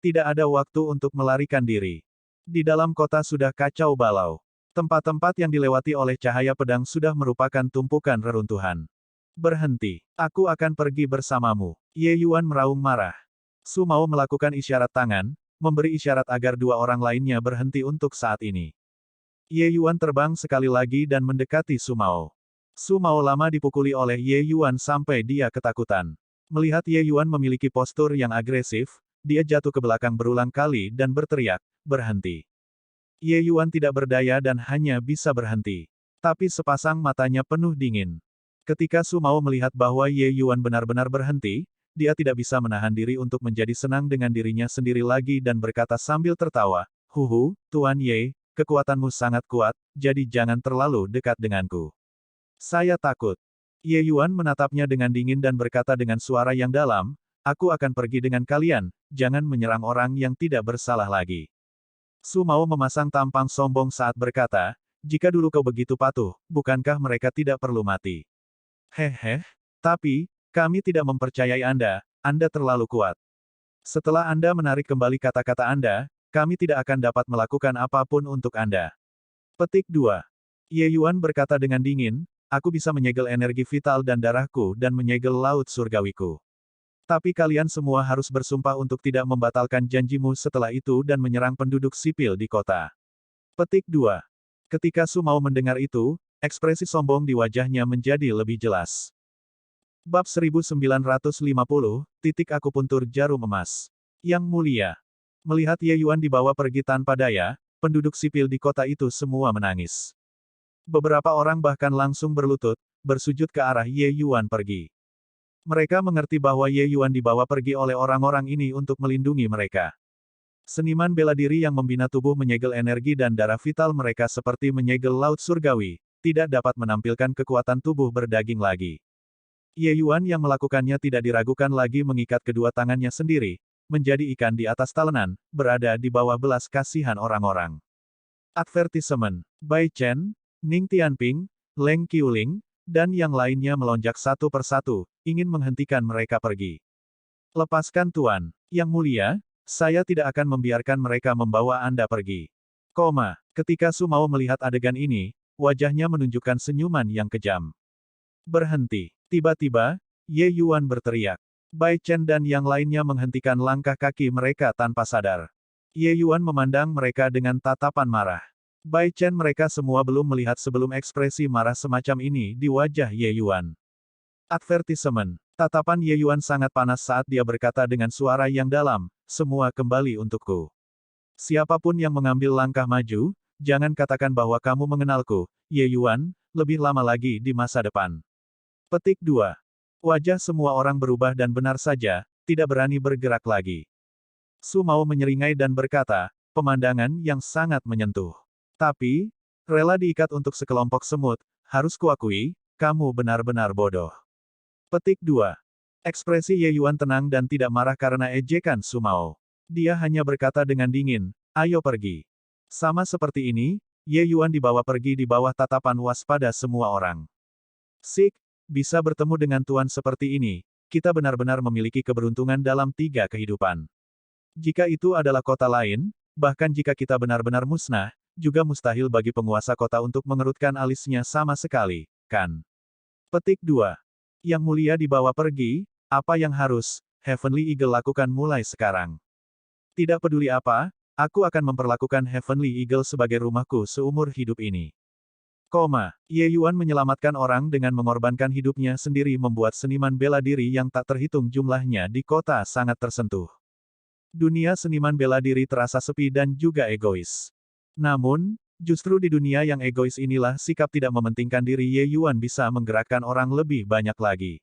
Tidak ada waktu untuk melarikan diri. Di dalam kota sudah kacau balau. Tempat-tempat yang dilewati oleh cahaya pedang sudah merupakan tumpukan reruntuhan. Berhenti. Aku akan pergi bersamamu. Ye Yuan meraung marah. Su Mao melakukan isyarat tangan, memberi isyarat agar 2 orang lainnya berhenti untuk saat ini. Ye Yuan terbang sekali lagi dan mendekati Su Mao. Su Mao lama dipukuli oleh Ye Yuan sampai dia ketakutan. Melihat Ye Yuan memiliki postur yang agresif, dia jatuh ke belakang berulang kali dan berteriak, berhenti. Ye Yuan tidak berdaya dan hanya bisa berhenti. Tapi sepasang matanya penuh dingin. Ketika Su Mao melihat bahwa Ye Yuan benar-benar berhenti, dia tidak bisa menahan diri untuk menjadi senang dengan dirinya sendiri lagi dan berkata sambil tertawa, Huhu, Tuan Ye, kekuatanmu sangat kuat, jadi jangan terlalu dekat denganku. Saya takut. Ye Yuan menatapnya dengan dingin dan berkata dengan suara yang dalam, aku akan pergi dengan kalian, jangan menyerang orang yang tidak bersalah lagi. Su Mao memasang tampang sombong saat berkata, jika dulu kau begitu patuh, bukankah mereka tidak perlu mati? Hehe, tapi, kami tidak mempercayai Anda terlalu kuat. Setelah Anda menarik kembali kata-kata Anda, kami tidak akan dapat melakukan apapun untuk Anda. Petik 2. Ye Yuan berkata dengan dingin, aku bisa menyegel energi vital dan darahku dan menyegel laut surgawiku. Tapi kalian semua harus bersumpah untuk tidak membatalkan janjimu setelah itu dan menyerang penduduk sipil di kota. Petik 2. Ketika Su Mao mendengar itu, ekspresi sombong di wajahnya menjadi lebih jelas. Bab 1950, Titik Akupuntur Jarum Emas. Yang mulia. Melihat Ye Yuan dibawa pergi tanpa daya, penduduk sipil di kota itu semua menangis. Beberapa orang bahkan langsung berlutut, bersujud ke arah Ye Yuan pergi. Mereka mengerti bahwa Ye Yuan dibawa pergi oleh orang-orang ini untuk melindungi mereka. Seniman bela diri yang membina tubuh menyegel energi dan darah vital mereka seperti menyegel laut surgawi, tidak dapat menampilkan kekuatan tubuh berdaging lagi. Ye Yuan yang melakukannya tidak diragukan lagi mengikat kedua tangannya sendiri, menjadi ikan di atas talenan, berada di bawah belas kasihan orang-orang. Advertisement. Bai Chen, Ning Tianping, Leng Qiuling, dan yang lainnya melonjak satu persatu, ingin menghentikan mereka pergi. Lepaskan Tuan. Yang mulia, saya tidak akan membiarkan mereka membawa Anda pergi. Ketika Su Mao melihat adegan ini, wajahnya menunjukkan senyuman yang kejam. Berhenti. Tiba-tiba, Ye Yuan berteriak. Bai Chen dan yang lainnya menghentikan langkah kaki mereka tanpa sadar. Ye Yuan memandang mereka dengan tatapan marah. Bai Chen mereka semua belum melihat sebelum ekspresi marah semacam ini di wajah Ye Yuan. Advertisement. Tatapan Ye Yuan sangat panas saat dia berkata dengan suara yang dalam, semua kembali untukku. Siapapun yang mengambil langkah maju, jangan katakan bahwa kamu mengenalku, Ye Yuan, lebih lama lagi di masa depan. Petik 2. Wajah semua orang berubah dan benar saja, tidak berani bergerak lagi. Su Mao menyeringai dan berkata, pemandangan yang sangat menyentuh. Tapi, rela diikat untuk sekelompok semut, harus kuakui, kamu benar-benar bodoh. Petik 2. Ekspresi Ye Yuan tenang dan tidak marah karena ejekan Su Mao. Dia hanya berkata dengan dingin, ayo pergi. Sama seperti ini, Ye Yuan dibawa pergi di bawah tatapan waspada semua orang. Sik, bisa bertemu dengan Tuan seperti ini, kita benar-benar memiliki keberuntungan dalam 3 kehidupan. Jika itu adalah kota lain, bahkan jika kita benar-benar musnah, juga mustahil bagi penguasa kota untuk mengerutkan alisnya sama sekali, kan? Petik 2. Yang mulia dibawa pergi, apa yang harus Heavenly Eagle lakukan mulai sekarang? Tidak peduli apa, aku akan memperlakukan Heavenly Eagle sebagai rumahku seumur hidup ini. Ye Yuan menyelamatkan orang dengan mengorbankan hidupnya sendiri membuat seniman bela diri yang tak terhitung jumlahnya di kota sangat tersentuh. Dunia seniman bela diri terasa sepi dan juga egois. Namun, justru di dunia yang egois inilah sikap tidak mementingkan diri Ye Yuan bisa menggerakkan orang lebih banyak lagi.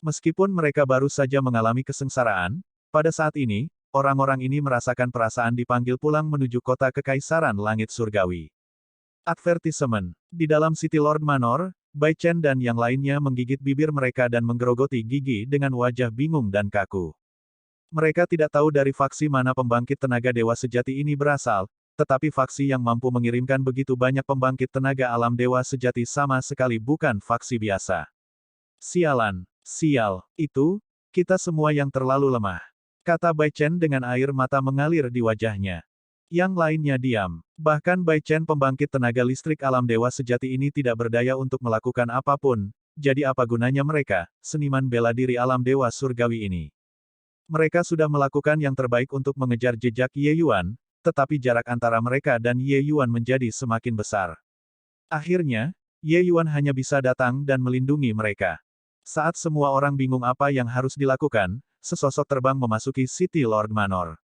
Meskipun mereka baru saja mengalami kesengsaraan, pada saat ini, orang-orang ini merasakan perasaan dipanggil pulang menuju kota kekaisaran langit surgawi. Advertisement. Di dalam City Lord Manor, Bai Chen dan yang lainnya menggigit bibir mereka dan menggerogoti gigi dengan wajah bingung dan kaku. Mereka tidak tahu dari faksi mana pembangkit tenaga dewa sejati ini berasal, tetapi faksi yang mampu mengirimkan begitu banyak pembangkit tenaga alam dewa sejati sama sekali bukan faksi biasa. Sialan, sial, itu, kita semua yang terlalu lemah. Kata Bai Chen dengan air mata mengalir di wajahnya. Yang lainnya diam. Bahkan Bai Chen pembangkit tenaga listrik alam dewa sejati ini tidak berdaya untuk melakukan apapun, jadi apa gunanya mereka, seniman bela diri alam dewa surgawi ini? Mereka sudah melakukan yang terbaik untuk mengejar jejak Ye Yuan, tetapi jarak antara mereka dan Ye Yuan menjadi semakin besar. Akhirnya, Ye Yuan hanya bisa datang dan melindungi mereka. Saat semua orang bingung apa yang harus dilakukan, sesosok terbang memasuki City Lord Manor.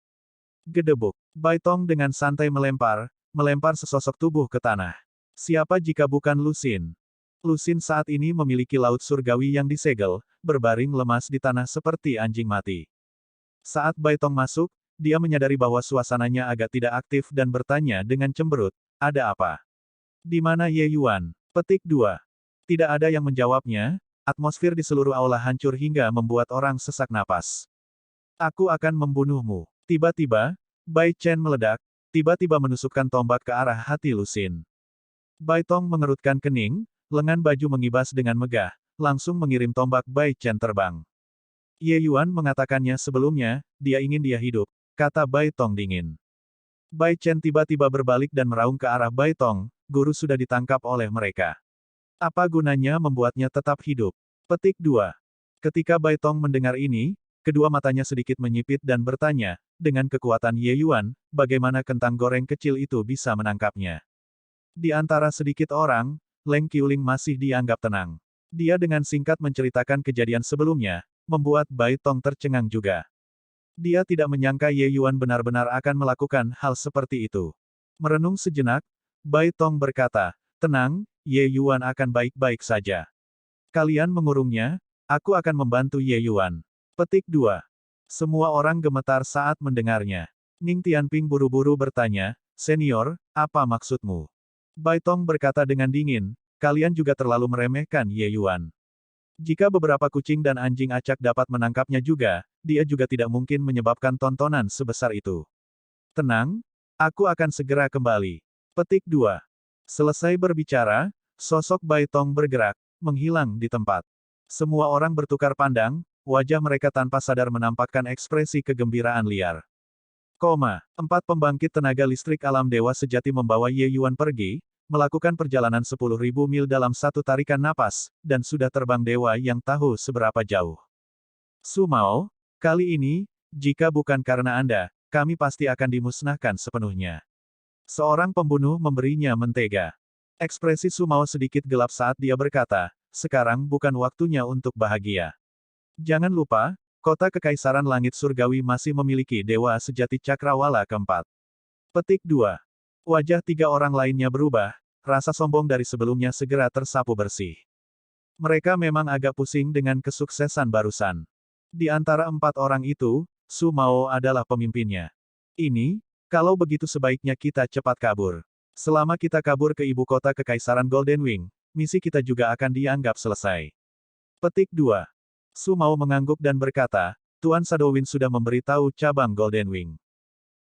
Gedebuk. Bai Tong dengan santai melempar sesosok tubuh ke tanah. Siapa jika bukan Lu Xun? Lu Xun saat ini memiliki laut surgawi yang disegel, berbaring lemas di tanah seperti anjing mati. Saat Bai Tong masuk, dia menyadari bahwa suasananya agak tidak aktif dan bertanya dengan cemberut, ada apa? Di mana Ye Yuan? Petik 2. Tidak ada yang menjawabnya, atmosfer di seluruh aula hancur hingga membuat orang sesak napas. Aku akan membunuhmu. Tiba-tiba, Bai Chen meledak, tiba-tiba menusukkan tombak ke arah hati Lu Xun. Bai Tong mengerutkan kening, lengan baju mengibas dengan megah, langsung mengirim tombak Bai Chen terbang. Ye Yuan mengatakannya sebelumnya, dia ingin dia hidup, kata Bai Tong dingin. Bai Chen tiba-tiba berbalik dan meraung ke arah Bai Tong, guru sudah ditangkap oleh mereka. Apa gunanya membuatnya tetap hidup? Petik 2. Ketika Bai Tong mendengar ini, kedua matanya sedikit menyipit dan bertanya, dengan kekuatan Ye Yuan, bagaimana kentang goreng kecil itu bisa menangkapnya? Di antara sedikit orang, Leng Qiuling masih dianggap tenang. Dia dengan singkat menceritakan kejadian sebelumnya, membuat Bai Tong tercengang juga. Dia tidak menyangka Ye Yuan benar-benar akan melakukan hal seperti itu. Merenung sejenak, Bai Tong berkata, "Tenang, Ye Yuan akan baik-baik saja. Kalian mengurungnya, aku akan membantu Ye Yuan." Petik 2. Semua orang gemetar saat mendengarnya. Ning Tianping buru-buru bertanya, "Senior, apa maksudmu?" Bai Tong berkata dengan dingin, "Kalian juga terlalu meremehkan Ye Yuan. Jika beberapa kucing dan anjing acak dapat menangkapnya juga, dia juga tidak mungkin menyebabkan tontonan sebesar itu. Tenang, aku akan segera kembali." Petik 2. Selesai berbicara, sosok Bai Tong bergerak, menghilang di tempat. Semua orang bertukar pandang, wajah mereka tanpa sadar menampakkan ekspresi kegembiraan liar. 4 pembangkit tenaga listrik alam dewa sejati membawa Ye Yuan pergi, melakukan perjalanan 10.000 mil dalam satu tarikan napas, dan sudah terbang dewa yang tahu seberapa jauh. Su Mao, kali ini, jika bukan karena Anda, kami pasti akan dimusnahkan sepenuhnya. Seorang pembunuh memberinya mentega. Ekspresi Su Mao sedikit gelap saat dia berkata, "Sekarang bukan waktunya untuk bahagia. Jangan lupa, kota Kekaisaran Langit Surgawi masih memiliki Dewa Sejati Cakrawala keempat." Petik 2. Wajah 3 orang lainnya berubah, rasa sombong dari sebelumnya segera tersapu bersih. Mereka memang agak pusing dengan kesuksesan barusan. Di antara 4 orang itu, Su Mao adalah pemimpinnya. Ini, kalau begitu sebaiknya kita cepat kabur. Selama kita kabur ke ibu kota Kekaisaran Golden Wing, misi kita juga akan dianggap selesai. Petik 2. Su Mao mengangguk dan berkata, "Tuan Shadowin sudah memberitahu cabang Golden Wing.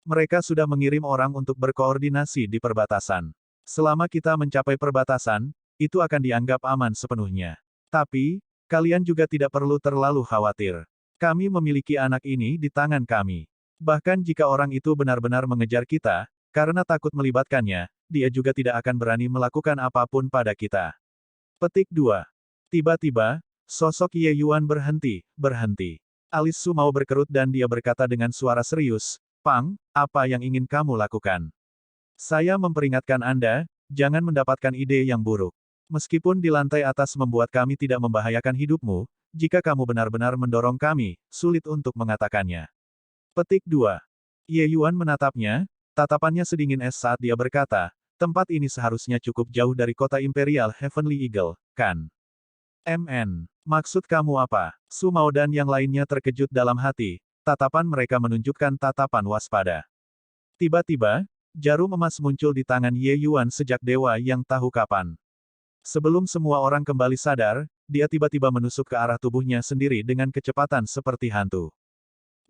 Mereka sudah mengirim orang untuk berkoordinasi di perbatasan. Selama kita mencapai perbatasan, itu akan dianggap aman sepenuhnya. Tapi, kalian juga tidak perlu terlalu khawatir. Kami memiliki anak ini di tangan kami. Bahkan jika orang itu benar-benar mengejar kita, karena takut melibatkannya, dia juga tidak akan berani melakukan apapun pada kita." Petik 2. Tiba-tiba, sosok Ye Yuan berhenti. Alis Su Mao berkerut dan dia berkata dengan suara serius, "Pang, apa yang ingin kamu lakukan? Saya memperingatkan Anda, jangan mendapatkan ide yang buruk. Meskipun di lantai atas membuat kami tidak membahayakan hidupmu, jika kamu benar-benar mendorong kami, sulit untuk mengatakannya." Petik 2. Ye Yuan menatapnya, tatapannya sedingin es saat dia berkata, "Tempat ini seharusnya cukup jauh dari kota Imperial Heavenly Eagle, kan? Maksud kamu apa?" Su Mao dan yang lainnya terkejut dalam hati, tatapan mereka menunjukkan tatapan waspada. Tiba-tiba, jarum emas muncul di tangan Ye Yuan sejak dewa yang tahu kapan. Sebelum semua orang kembali sadar, dia tiba-tiba menusuk ke arah tubuhnya sendiri dengan kecepatan seperti hantu.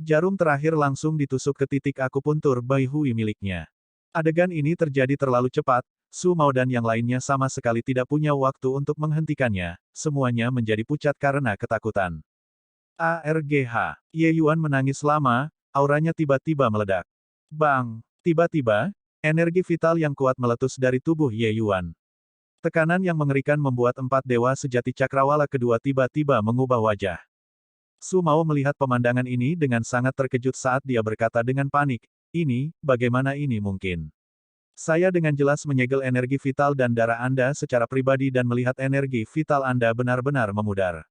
Jarum terakhir langsung ditusuk ke titik akupuntur Bai Hui miliknya. Adegan ini terjadi terlalu cepat, Su Mao dan yang lainnya sama sekali tidak punya waktu untuk menghentikannya, semuanya menjadi pucat karena ketakutan. ARGH. Ye Yuan menangis lama, auranya tiba-tiba meledak. Bang! Tiba-tiba, energi vital yang kuat meletus dari tubuh Ye Yuan. Tekanan yang mengerikan membuat 4 dewa sejati cakrawala kedua tiba-tiba mengubah wajah. Su Mao melihat pemandangan ini dengan sangat terkejut saat dia berkata dengan panik, bagaimana ini mungkin? Saya dengan jelas menyegel energi vital dan darah Anda secara pribadi dan melihat energi vital Anda benar-benar memudar.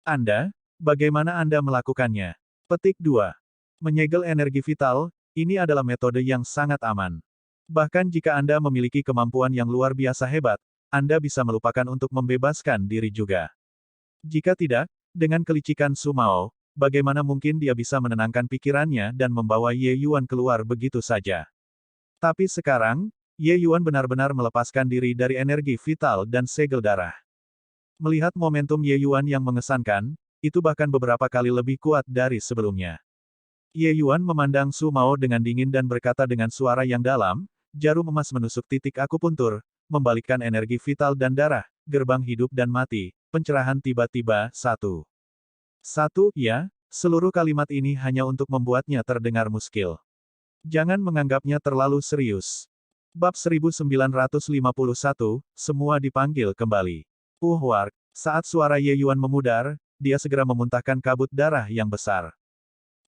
Anda, bagaimana Anda melakukannya?" Petik 2. Menyegel energi vital, ini adalah metode yang sangat aman. Bahkan jika Anda memiliki kemampuan yang luar biasa hebat, Anda bisa melupakan untuk membebaskan diri juga. Jika tidak, dengan kelicikan Su Mao, bagaimana mungkin dia bisa menenangkan pikirannya dan membawa Ye Yuan keluar begitu saja? Tapi sekarang, Ye Yuan benar-benar melepaskan diri dari energi vital dan segel darah. Melihat momentum Ye Yuan yang mengesankan, itu bahkan beberapa kali lebih kuat dari sebelumnya. Ye Yuan memandang Su Mao dengan dingin dan berkata dengan suara yang dalam, jarum emas menusuk titik akupuntur, membalikkan energi vital dan darah, gerbang hidup dan mati, pencerahan tiba-tiba, satu. Ya, seluruh kalimat ini hanya untuk membuatnya terdengar muskil. Jangan menganggapnya terlalu serius. Bab 1951, semua dipanggil kembali. Wark. Saat suara Ye Yuan memudar, dia segera memuntahkan kabut darah yang besar.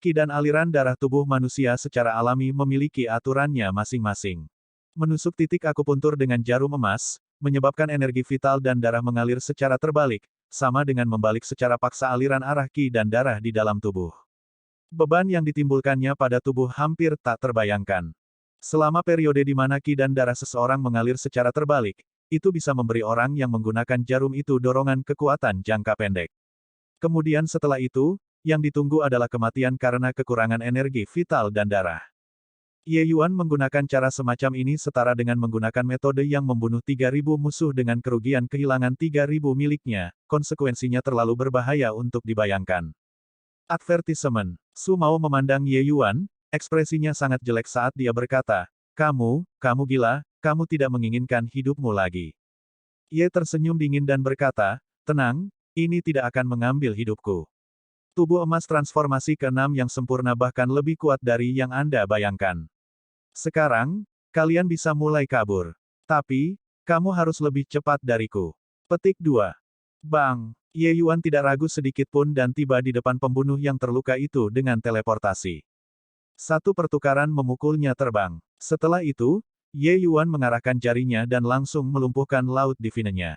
Qi dan aliran darah tubuh manusia secara alami memiliki aturannya masing-masing. Menusuk titik akupuntur dengan jarum emas, menyebabkan energi vital dan darah mengalir secara terbalik, sama dengan membalik secara paksa aliran arah Qi dan darah di dalam tubuh. Beban yang ditimbulkannya pada tubuh hampir tak terbayangkan. Selama periode di mana ki dan darah seseorang mengalir secara terbalik, itu bisa memberi orang yang menggunakan jarum itu dorongan kekuatan jangka pendek. Kemudian setelah itu, yang ditunggu adalah kematian karena kekurangan energi vital dan darah. Ye Yuan menggunakan cara semacam ini setara dengan menggunakan metode yang membunuh 3.000 musuh dengan kerugian kehilangan 3.000 miliknya, konsekuensinya terlalu berbahaya untuk dibayangkan. Advertisement. Su Mao memandang Ye Yuan, ekspresinya sangat jelek saat dia berkata, kamu gila, kamu tidak menginginkan hidupmu lagi. Ye tersenyum dingin dan berkata, tenang, ini tidak akan mengambil hidupku. Tubuh emas transformasi ke-6 yang sempurna bahkan lebih kuat dari yang Anda bayangkan. Sekarang, kalian bisa mulai kabur. Tapi, kamu harus lebih cepat dariku. Petik 2. Bang! Ye Yuan tidak ragu sedikit pun dan tiba di depan pembunuh yang terluka itu dengan teleportasi. Satu pertukaran memukulnya terbang. Setelah itu, Ye Yuan mengarahkan jarinya dan langsung melumpuhkan laut divinenya.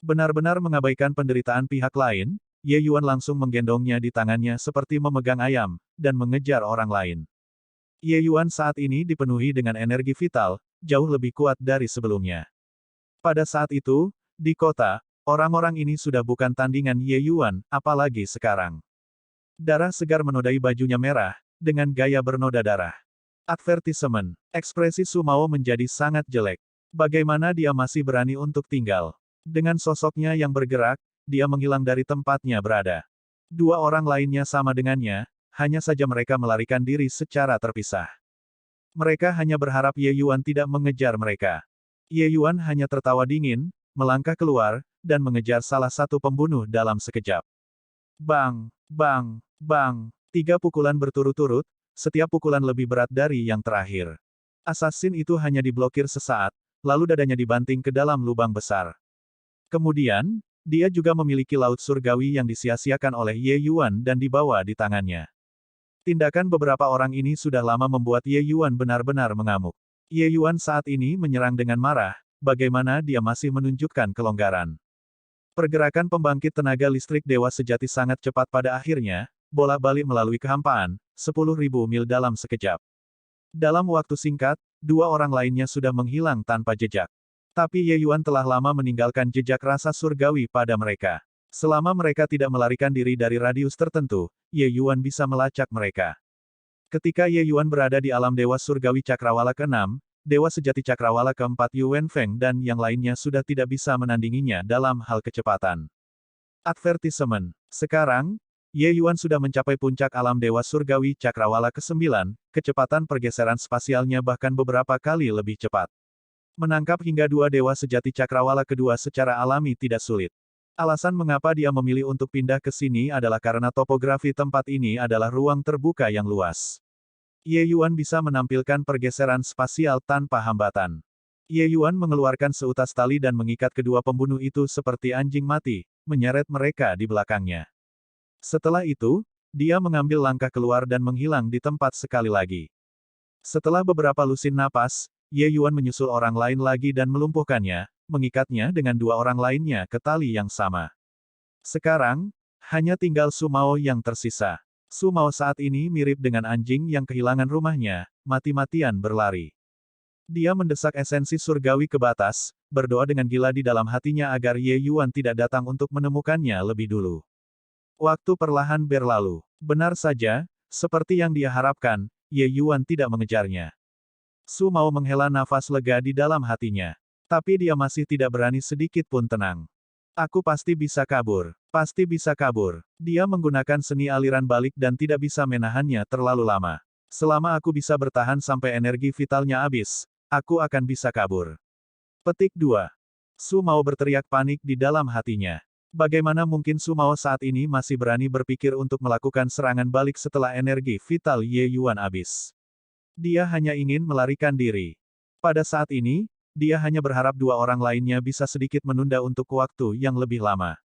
Benar-benar mengabaikan penderitaan pihak lain, Ye Yuan langsung menggendongnya di tangannya seperti memegang ayam, dan mengejar orang lain. Ye Yuan saat ini dipenuhi dengan energi vital, jauh lebih kuat dari sebelumnya. Pada saat itu, di kota, orang-orang ini sudah bukan tandingan Ye Yuan, apalagi sekarang. Darah segar menodai bajunya merah, dengan gaya bernoda darah. Advertisement. Ekspresi Su Mao menjadi sangat jelek. Bagaimana dia masih berani untuk tinggal? Dengan sosoknya yang bergerak, dia menghilang dari tempatnya berada. Dua orang lainnya sama dengannya, hanya saja mereka melarikan diri secara terpisah. Mereka hanya berharap Ye Yuan tidak mengejar mereka. Ye Yuan hanya tertawa dingin, melangkah keluar, dan mengejar salah satu pembunuh dalam sekejap. Bang! Bang! Bang! 3 pukulan berturut-turut, setiap pukulan lebih berat dari yang terakhir. Assassin itu hanya diblokir sesaat, lalu dadanya dibanting ke dalam lubang besar. Kemudian, dia juga memiliki laut surgawi yang disia-siakan oleh Ye Yuan dan dibawa di tangannya. Tindakan beberapa orang ini sudah lama membuat Ye Yuan benar-benar mengamuk. Ye Yuan saat ini menyerang dengan marah, bagaimana dia masih menunjukkan kelonggaran. Pergerakan pembangkit tenaga listrik dewa sejati sangat cepat pada akhirnya, bolak-balik melalui kehampaan, 10.000 mil dalam sekejap. Dalam waktu singkat, 2 orang lainnya sudah menghilang tanpa jejak. Tapi Ye Yuan telah lama meninggalkan jejak rasa surgawi pada mereka. Selama mereka tidak melarikan diri dari radius tertentu, Ye Yuan bisa melacak mereka. Ketika Ye Yuan berada di alam dewa surgawi cakrawala ke-6, Dewa Sejati Cakrawala keempat Yuan Feng dan yang lainnya sudah tidak bisa menandinginya dalam hal kecepatan. Advertisement. Sekarang, Ye Yuan sudah mencapai puncak alam Dewa Surgawi Cakrawala ke-9, kecepatan pergeseran spasialnya bahkan beberapa kali lebih cepat. Menangkap hingga 2 Dewa Sejati Cakrawala kedua secara alami tidak sulit. Alasan mengapa dia memilih untuk pindah ke sini adalah karena topografi tempat ini adalah ruang terbuka yang luas. Ye Yuan bisa menampilkan pergeseran spasial tanpa hambatan. Ye Yuan mengeluarkan seutas tali dan mengikat kedua pembunuh itu seperti anjing mati, menyeret mereka di belakangnya. Setelah itu, dia mengambil langkah keluar dan menghilang di tempat sekali lagi. Setelah beberapa lusin napas, Ye Yuan menyusul orang lain lagi dan melumpuhkannya, mengikatnya dengan 2 orang lainnya ke tali yang sama. Sekarang, hanya tinggal Su Mao yang tersisa. Su Mao saat ini mirip dengan anjing yang kehilangan rumahnya, mati-matian berlari. Dia mendesak esensi surgawi ke batas, berdoa dengan gila di dalam hatinya agar Ye Yuan tidak datang untuk menemukannya lebih dulu. Waktu perlahan berlalu. Benar saja, seperti yang dia harapkan, Ye Yuan tidak mengejarnya. Su Mao menghela nafas lega di dalam hatinya. Tapi dia masih tidak berani sedikit pun tenang. Aku pasti bisa kabur. Pasti bisa kabur. Dia menggunakan seni aliran balik dan tidak bisa menahannya terlalu lama. Selama aku bisa bertahan sampai energi vitalnya habis, aku akan bisa kabur. Petik 2. Su Mao berteriak panik di dalam hatinya. Bagaimana mungkin Su Mao saat ini masih berani berpikir untuk melakukan serangan balik setelah energi vital Ye Yuan habis? Dia hanya ingin melarikan diri. Pada saat ini, dia hanya berharap 2 orang lainnya bisa sedikit menunda untuk waktu yang lebih lama.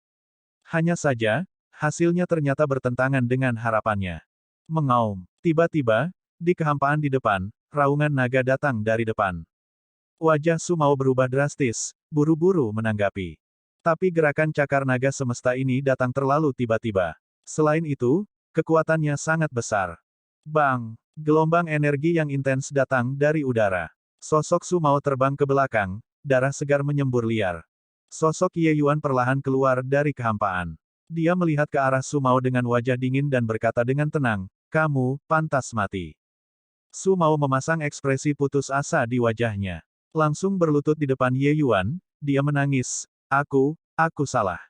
Hanya saja, hasilnya ternyata bertentangan dengan harapannya. Mengaum. Tiba-tiba, di kehampaan di depan, raungan naga datang dari depan. Wajah Su Mao berubah drastis, buru-buru menanggapi. Tapi gerakan cakar naga semesta ini datang terlalu tiba-tiba. Selain itu, Kekuatannya sangat besar. Bang! Gelombang energi yang intens datang dari udara. Sosok Su Mao terbang ke belakang, darah segar menyembur liar. Sosok Ye Yuan perlahan keluar dari kehampaan. Dia melihat ke arah Su Mao dengan wajah dingin dan berkata dengan tenang, "Kamu pantas mati." Su Mao memasang ekspresi putus asa di wajahnya. Langsung berlutut di depan Ye Yuan, dia menangis, aku salah.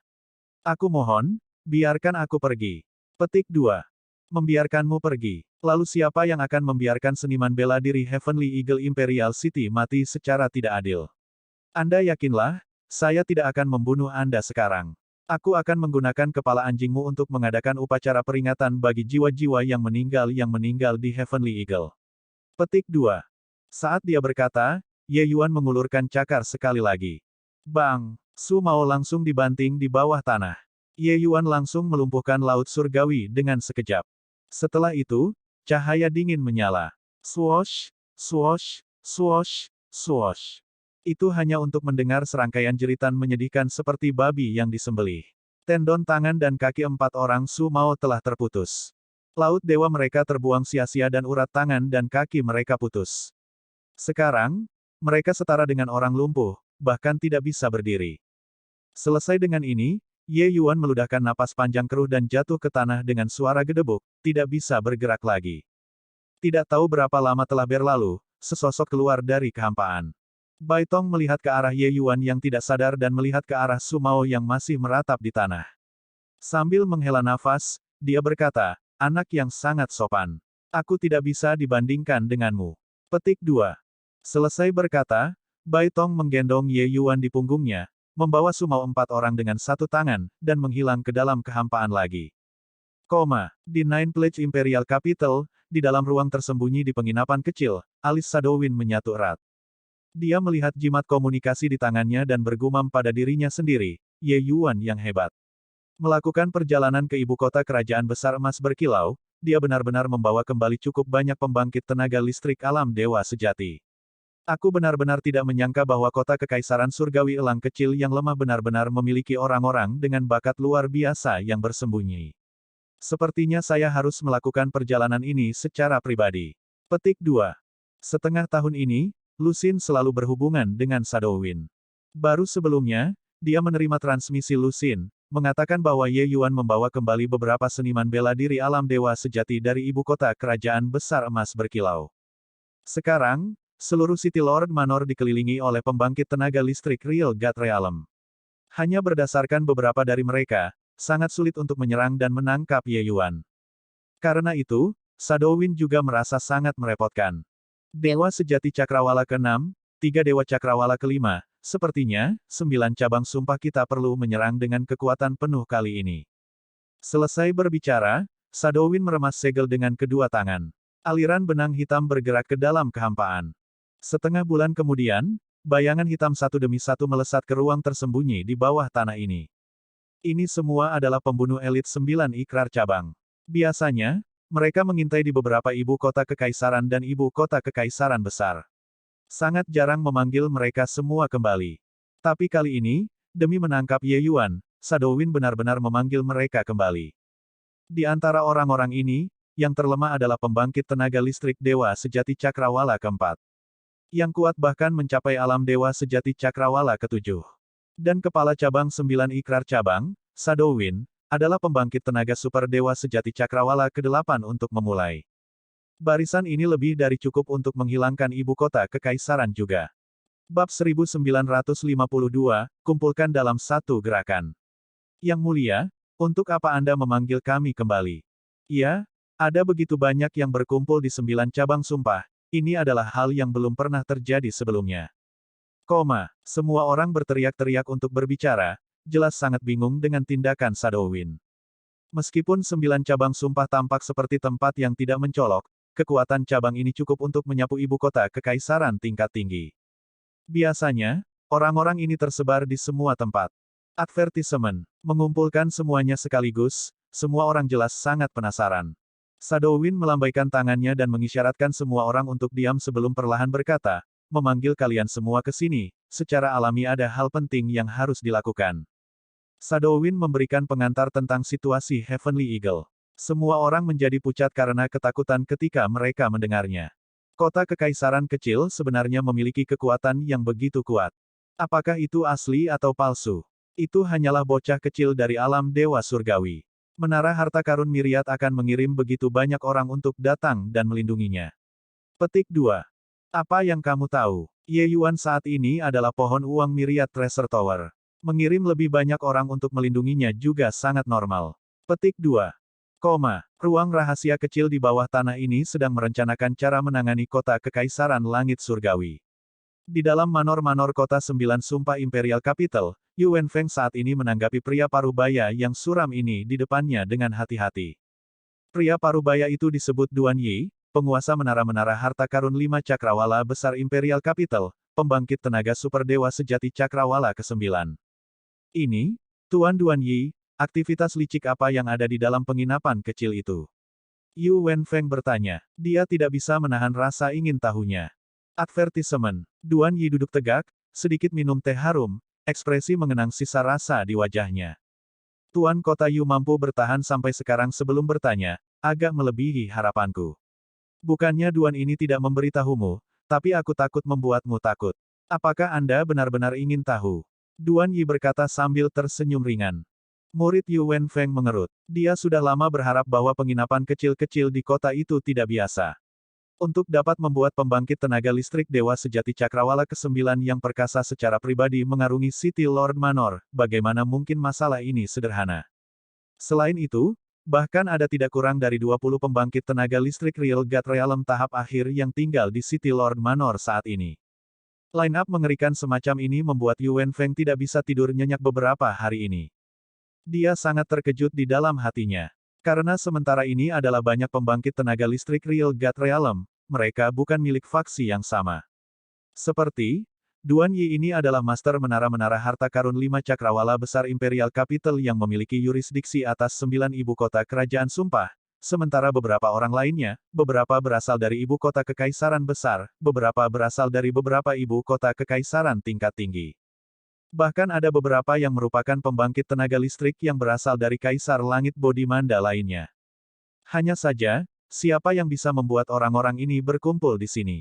Aku mohon, biarkan aku pergi. Petik 2. Membiarkanmu pergi. Lalu siapa yang akan membiarkan seniman bela diri Heavenly Eagle Imperial City mati secara tidak adil? Anda yakinlah, saya tidak akan membunuh Anda sekarang. Aku akan menggunakan kepala anjingmu untuk mengadakan upacara peringatan bagi jiwa-jiwa yang meninggal di Heavenly Eagle. Petik 2. Saat dia berkata, Ye Yuan mengulurkan cakar sekali lagi. Bang! Su Mao langsung dibanting di bawah tanah. Ye Yuan langsung melumpuhkan laut surgawi dengan sekejap. Setelah itu, cahaya dingin menyala. Swoosh, swoosh, swoosh, swoosh. Itu hanya untuk mendengar serangkaian jeritan menyedihkan seperti babi yang disembelih. Tendon tangan dan kaki 4 orang Su Mao telah terputus. Laut dewa mereka terbuang sia-sia dan urat tangan dan kaki mereka putus. Sekarang, mereka setara dengan orang lumpuh, bahkan tidak bisa berdiri. Selesai dengan ini, Ye Yuan meludahkan napas panjang keruh dan jatuh ke tanah dengan suara gedebuk, tidak bisa bergerak lagi. Tidak tahu berapa lama telah berlalu, sesosok keluar dari kehampaan. Bai Tong melihat ke arah Ye Yuan yang tidak sadar dan melihat ke arah Su Mao yang masih meratap di tanah. Sambil menghela nafas, dia berkata, "Anak yang sangat sopan. Aku tidak bisa dibandingkan denganmu." Petik 2. Selesai berkata, Bai Tong menggendong Ye Yuan di punggungnya, membawa Su Mao 4 orang dengan satu tangan, dan menghilang ke dalam kehampaan lagi. Di Nine Pledge Imperial Capital, di dalam ruang tersembunyi di penginapan kecil, alis Shadowwind menyatu erat. Dia melihat jimat komunikasi di tangannya dan bergumam pada dirinya sendiri, Ye Yuan yang hebat. Melakukan perjalanan ke ibu kota kerajaan besar emas berkilau, dia benar-benar membawa kembali cukup banyak pembangkit tenaga listrik alam dewa sejati. Aku benar-benar tidak menyangka bahwa kota kekaisaran surgawi elang kecil yang lemah benar-benar memiliki orang-orang dengan bakat luar biasa yang bersembunyi. Sepertinya saya harus melakukan perjalanan ini secara pribadi. Petik 2. Setengah tahun ini, Lusin selalu berhubungan dengan Shadowwind. Baru sebelumnya, dia menerima transmisi Lusin, mengatakan bahwa Ye Yuan membawa kembali beberapa seniman bela diri alam dewa sejati dari ibu kota kerajaan besar emas berkilau. Sekarang, seluruh City Lord Manor dikelilingi oleh pembangkit tenaga listrik Real God Realm. Hanya berdasarkan beberapa dari mereka, sangat sulit untuk menyerang dan menangkap Ye Yuan. Karena itu, Shadowwind juga merasa sangat merepotkan. Dewa sejati Cakrawala ke-6, 3 Dewa Cakrawala ke-5, sepertinya, 9 cabang sumpah kita perlu menyerang dengan kekuatan penuh kali ini. Selesai berbicara, Shadowwind meremas segel dengan kedua tangan. Aliran benang hitam bergerak ke dalam kehampaan. Setengah bulan kemudian, bayangan hitam satu demi satu melesat ke ruang tersembunyi di bawah tanah ini. Ini semua adalah pembunuh elit 9 ikrar cabang. Biasanya, mereka mengintai di beberapa ibu kota kekaisaran dan ibu kota kekaisaran besar. Sangat jarang memanggil mereka semua kembali. Tapi kali ini, demi menangkap Ye Yuan, Shadowwind benar-benar memanggil mereka kembali. Di antara orang-orang ini, yang terlemah adalah pembangkit tenaga listrik Dewa Sejati Cakrawala keempat. Yang kuat bahkan mencapai alam Dewa Sejati Cakrawala ke-7. Dan kepala cabang 9 ikrar cabang, Shadowwind, adalah pembangkit tenaga super Dewa Sejati Cakrawala ke-8 untuk memulai. Barisan ini lebih dari cukup untuk menghilangkan ibu kota kekaisaran juga. Bab 1952, kumpulkan dalam satu gerakan. Yang mulia, untuk apa Anda memanggil kami kembali? Ya, ada begitu banyak yang berkumpul di 9 cabang sumpah, ini adalah hal yang belum pernah terjadi sebelumnya. Semua orang berteriak-teriak untuk berbicara, jelas sangat bingung dengan tindakan Shadowwind. Meskipun 9 cabang sumpah tampak seperti tempat yang tidak mencolok, kekuatan cabang ini cukup untuk menyapu ibu kota kekaisaran tingkat tinggi. Biasanya, orang-orang ini tersebar di semua tempat. Advertisement, mengumpulkan semuanya sekaligus, semua orang jelas sangat penasaran. Shadowwind melambaikan tangannya dan mengisyaratkan semua orang untuk diam sebelum perlahan berkata, memanggil kalian semua ke sini, secara alami ada hal penting yang harus dilakukan. Shadowwind memberikan pengantar tentang situasi Heavenly Eagle. Semua orang menjadi pucat karena ketakutan ketika mereka mendengarnya. Kota kekaisaran kecil sebenarnya memiliki kekuatan yang begitu kuat. Apakah itu asli atau palsu? Itu hanyalah bocah kecil dari alam dewa surgawi. Menara harta karun Miriat akan mengirim begitu banyak orang untuk datang dan melindunginya. Petik 2. Apa yang kamu tahu? Ye Yuan saat ini adalah pohon uang Miriat Treasure Tower. Mengirim lebih banyak orang untuk melindunginya juga sangat normal. Petik 2. Ruang rahasia kecil di bawah tanah ini sedang merencanakan cara menangani kota kekaisaran langit surgawi. Di dalam manor-manor kota 9 Sumpah Imperial Capital, Yu Wenfeng saat ini menanggapi pria parubaya yang suram ini di depannya dengan hati-hati. Pria parubaya itu disebut Duan Yi, penguasa menara-menara harta karun 5 cakrawala besar Imperial Capital, pembangkit tenaga super dewa sejati cakrawala ke-9. Ini, Tuan Duan Yi, aktivitas licik apa yang ada di dalam penginapan kecil itu? Yu Wenfeng bertanya. Dia tidak bisa menahan rasa ingin tahunya. Advertisement. Duan Yi duduk tegak, sedikit minum teh harum, ekspresi mengenang sisa rasa di wajahnya. Tuan Kota Yu mampu bertahan sampai sekarang sebelum bertanya, agak melebihi harapanku. Bukannya Duan ini tidak memberitahumu, tapi aku takut membuatmu takut. Apakah Anda benar-benar ingin tahu? Duan Yi berkata sambil tersenyum ringan. Murid Yu Wenfeng mengerut. Dia sudah lama berharap bahwa penginapan kecil-kecil di kota itu tidak biasa. Untuk dapat membuat pembangkit tenaga listrik Dewa Sejati Cakrawala ke-9 yang perkasa secara pribadi mengarungi City Lord Manor, bagaimana mungkin masalah ini sederhana? Selain itu, bahkan ada tidak kurang dari 20 pembangkit tenaga listrik Real God Realm tahap akhir yang tinggal di City Lord Manor saat ini. Line-up mengerikan semacam ini membuat Yu Wenfeng tidak bisa tidur nyenyak beberapa hari ini. Dia sangat terkejut di dalam hatinya. Karena sementara ini adalah banyak pembangkit tenaga listrik Real God Realm, mereka bukan milik faksi yang sama. Seperti, Duan Yi ini adalah master menara-menara harta karun 5 cakrawala besar Imperial Capital yang memiliki yurisdiksi atas 9 ibu kota kerajaan sumpah, sementara beberapa orang lainnya, beberapa berasal dari ibu kota kekaisaran besar, beberapa berasal dari beberapa ibu kota kekaisaran tingkat tinggi. Bahkan ada beberapa yang merupakan pembangkit tenaga listrik yang berasal dari Kaisar Langit Bodhimanda lainnya. Hanya saja, siapa yang bisa membuat orang-orang ini berkumpul di sini?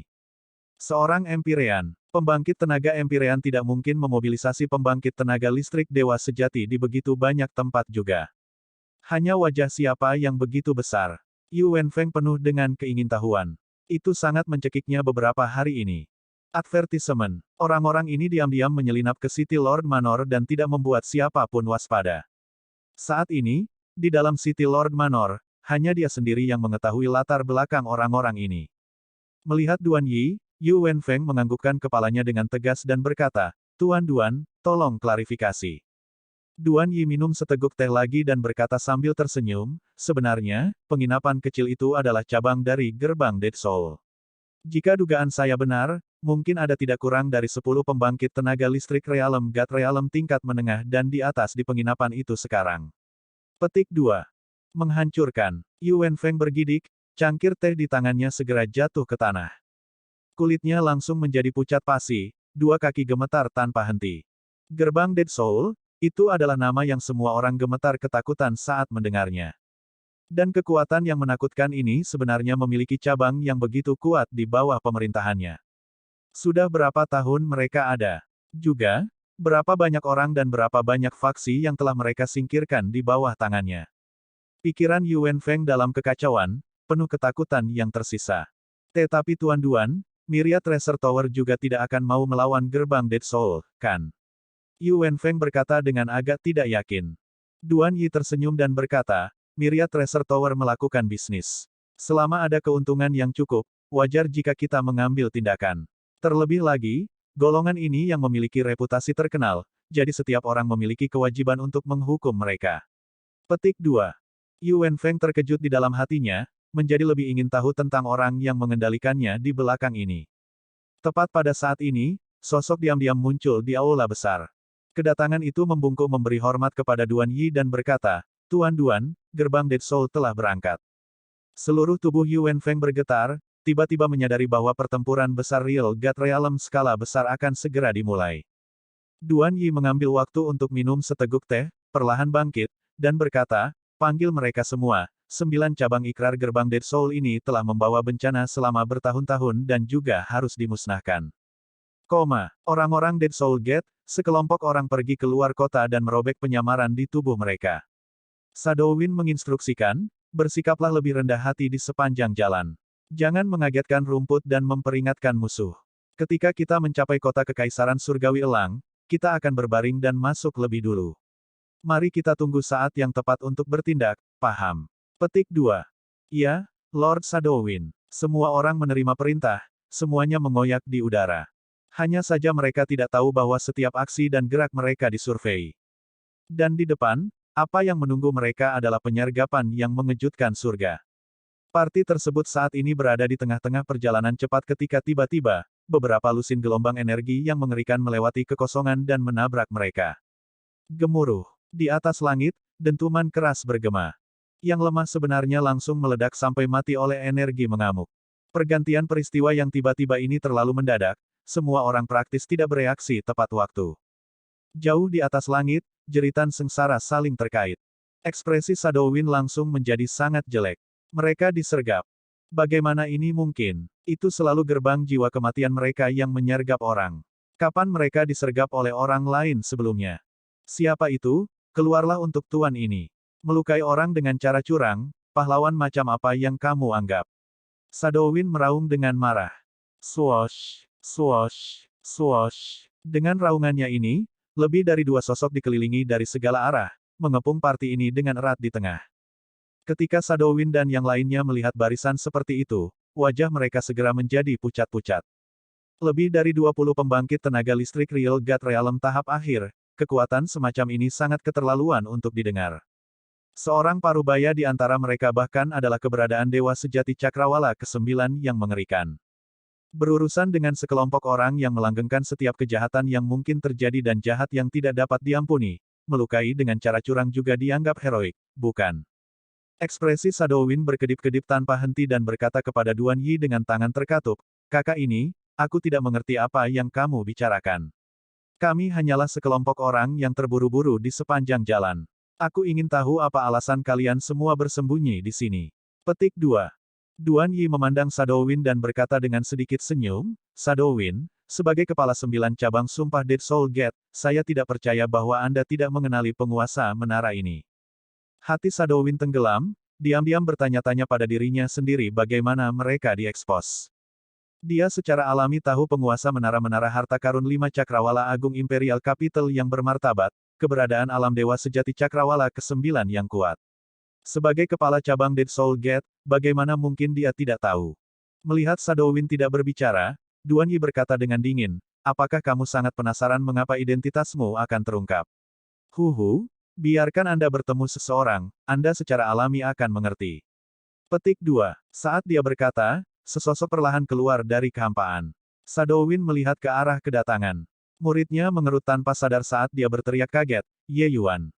Seorang Empirean. Pembangkit tenaga Empirean tidak mungkin memobilisasi pembangkit tenaga listrik Dewa Sejati di begitu banyak tempat juga. Hanya wajah siapa yang begitu besar. Yu Wenfeng penuh dengan keingintahuan. Itu sangat mencekiknya beberapa hari ini. Advertisement. Orang-orang ini diam-diam menyelinap ke City Lord Manor dan tidak membuat siapapun waspada. Saat ini, di dalam City Lord Manor, hanya dia sendiri yang mengetahui latar belakang orang-orang ini. Melihat Duan Yi, Yu Wenfeng menganggukkan kepalanya dengan tegas dan berkata, Tuan Duan, tolong klarifikasi. Duan Yi minum seteguk teh lagi dan berkata sambil tersenyum, sebenarnya, penginapan kecil itu adalah cabang dari gerbang Dead Soul. Jika dugaan saya benar, mungkin ada tidak kurang dari 10 pembangkit tenaga listrik Realm God Realm tingkat menengah dan di atas di penginapan itu sekarang. Petik 2. Menghancurkan. Yu Wenfeng bergidik, cangkir teh di tangannya segera jatuh ke tanah. Kulitnya langsung menjadi pucat pasi, dua kaki gemetar tanpa henti. Gerbang Dead Soul, itu adalah nama yang semua orang gemetar ketakutan saat mendengarnya. Dan kekuatan yang menakutkan ini sebenarnya memiliki cabang yang begitu kuat di bawah pemerintahannya. Sudah berapa tahun mereka ada? Juga, berapa banyak orang dan berapa banyak faksi yang telah mereka singkirkan di bawah tangannya? Pikiran Yu Wenfeng dalam kekacauan, penuh ketakutan yang tersisa. Tetapi Tuan Duan, Miriat Treasure Tower juga tidak akan mau melawan gerbang Dead Soul, kan? Yu Wenfeng berkata dengan agak tidak yakin. Duan Yi tersenyum dan berkata, Miriat Treasure Tower melakukan bisnis. Selama ada keuntungan yang cukup, wajar jika kita mengambil tindakan. Terlebih lagi, golongan ini yang memiliki reputasi terkenal, jadi setiap orang memiliki kewajiban untuk menghukum mereka. Petik 2. Yu Wenfeng terkejut di dalam hatinya, menjadi lebih ingin tahu tentang orang yang mengendalikannya di belakang ini. Tepat pada saat ini, sosok diam-diam muncul di aula besar. Kedatangan itu membungkuk memberi hormat kepada Duan Yi dan berkata, Tuan Duan, gerbang Dead Soul telah berangkat. Seluruh tubuh Yu Wenfeng bergetar, tiba-tiba menyadari bahwa pertempuran besar Real God Realm skala besar akan segera dimulai. Duan Yi mengambil waktu untuk minum seteguk teh, perlahan bangkit, dan berkata, panggil mereka semua, 9 cabang ikrar gerbang Dead Soul ini telah membawa bencana selama bertahun-tahun dan juga harus dimusnahkan. Orang-orang Dead Soul Gate, sekelompok orang pergi keluar kota dan merobek penyamaran di tubuh mereka. Shadowwind menginstruksikan, bersikaplah lebih rendah hati di sepanjang jalan. Jangan mengagetkan rumput dan memperingatkan musuh. Ketika kita mencapai kota Kekaisaran Surgawi Elang, kita akan berbaring dan masuk lebih dulu. Mari kita tunggu saat yang tepat untuk bertindak, paham? Petik 2. Iya, Lord Shadowwind. Semua orang menerima perintah, semuanya mengoyak di udara. Hanya saja mereka tidak tahu bahwa setiap aksi dan gerak mereka disurvei. Dan di depan, apa yang menunggu mereka adalah penyergapan yang mengejutkan surga. Parti tersebut saat ini berada di tengah-tengah perjalanan cepat ketika tiba-tiba, beberapa lusin gelombang energi yang mengerikan melewati kekosongan dan menabrak mereka. Gemuruh. Di atas langit, dentuman keras bergema. Yang lemah sebenarnya langsung meledak sampai mati oleh energi mengamuk. Pergantian peristiwa yang tiba-tiba ini terlalu mendadak, semua orang praktis tidak bereaksi tepat waktu. Jauh di atas langit, jeritan sengsara saling terkait. Ekspresi Shadowwind langsung menjadi sangat jelek. Mereka disergap. Bagaimana ini mungkin? Itu selalu gerbang jiwa kematian mereka yang menyergap orang. Kapan mereka disergap oleh orang lain sebelumnya? Siapa itu? Keluarlah untuk tuan ini. Melukai orang dengan cara curang, pahlawan macam apa yang kamu anggap? Shadowwind meraung dengan marah. Swoosh, swoosh, swoosh. Dengan raungannya ini, lebih dari 2 sosok dikelilingi dari segala arah, mengepung parti ini dengan erat di tengah. Ketika Shadowwind dan yang lainnya melihat barisan seperti itu, wajah mereka segera menjadi pucat-pucat. Lebih dari 20 pembangkit tenaga listrik Real God Realm tahap akhir, kekuatan semacam ini sangat keterlaluan untuk didengar. Seorang parubaya di antara mereka bahkan adalah keberadaan Dewa Sejati Cakrawala ke-9 yang mengerikan. Berurusan dengan sekelompok orang yang melanggengkan setiap kejahatan yang mungkin terjadi dan jahat yang tidak dapat diampuni, melukai dengan cara curang juga dianggap heroik, bukan? Ekspresi Shadowwind berkedip-kedip tanpa henti dan berkata kepada Duan Yi dengan tangan terkatup, "Kakak ini, aku tidak mengerti apa yang kamu bicarakan. Kami hanyalah sekelompok orang yang terburu-buru di sepanjang jalan. Aku ingin tahu apa alasan kalian semua bersembunyi di sini." Petik 2. Duan Yi memandang Shadowwind dan berkata dengan sedikit senyum, "Shadowwind, sebagai kepala 9 cabang sumpah Dead Soul Gate, saya tidak percaya bahwa Anda tidak mengenali penguasa menara ini." Hati Shadowwind tenggelam, diam-diam bertanya-tanya pada dirinya sendiri bagaimana mereka diekspos. Dia secara alami tahu penguasa menara-menara harta karun 5 Cakrawala Agung Imperial Capital yang bermartabat, keberadaan alam Dewa Sejati Cakrawala ke-9 yang kuat. Sebagai kepala cabang Dead Soul Gate, bagaimana mungkin dia tidak tahu? Melihat Shadowwind tidak berbicara, Duan Yi berkata dengan dingin, "Apakah kamu sangat penasaran mengapa identitasmu akan terungkap? Huhu, biarkan Anda bertemu seseorang, Anda secara alami akan mengerti." Petik 2. Saat dia berkata, sesosok perlahan keluar dari kehampaan. Shadowwind melihat ke arah kedatangan. Muridnya mengerut tanpa sadar saat dia berteriak kaget, "Ye Yuan."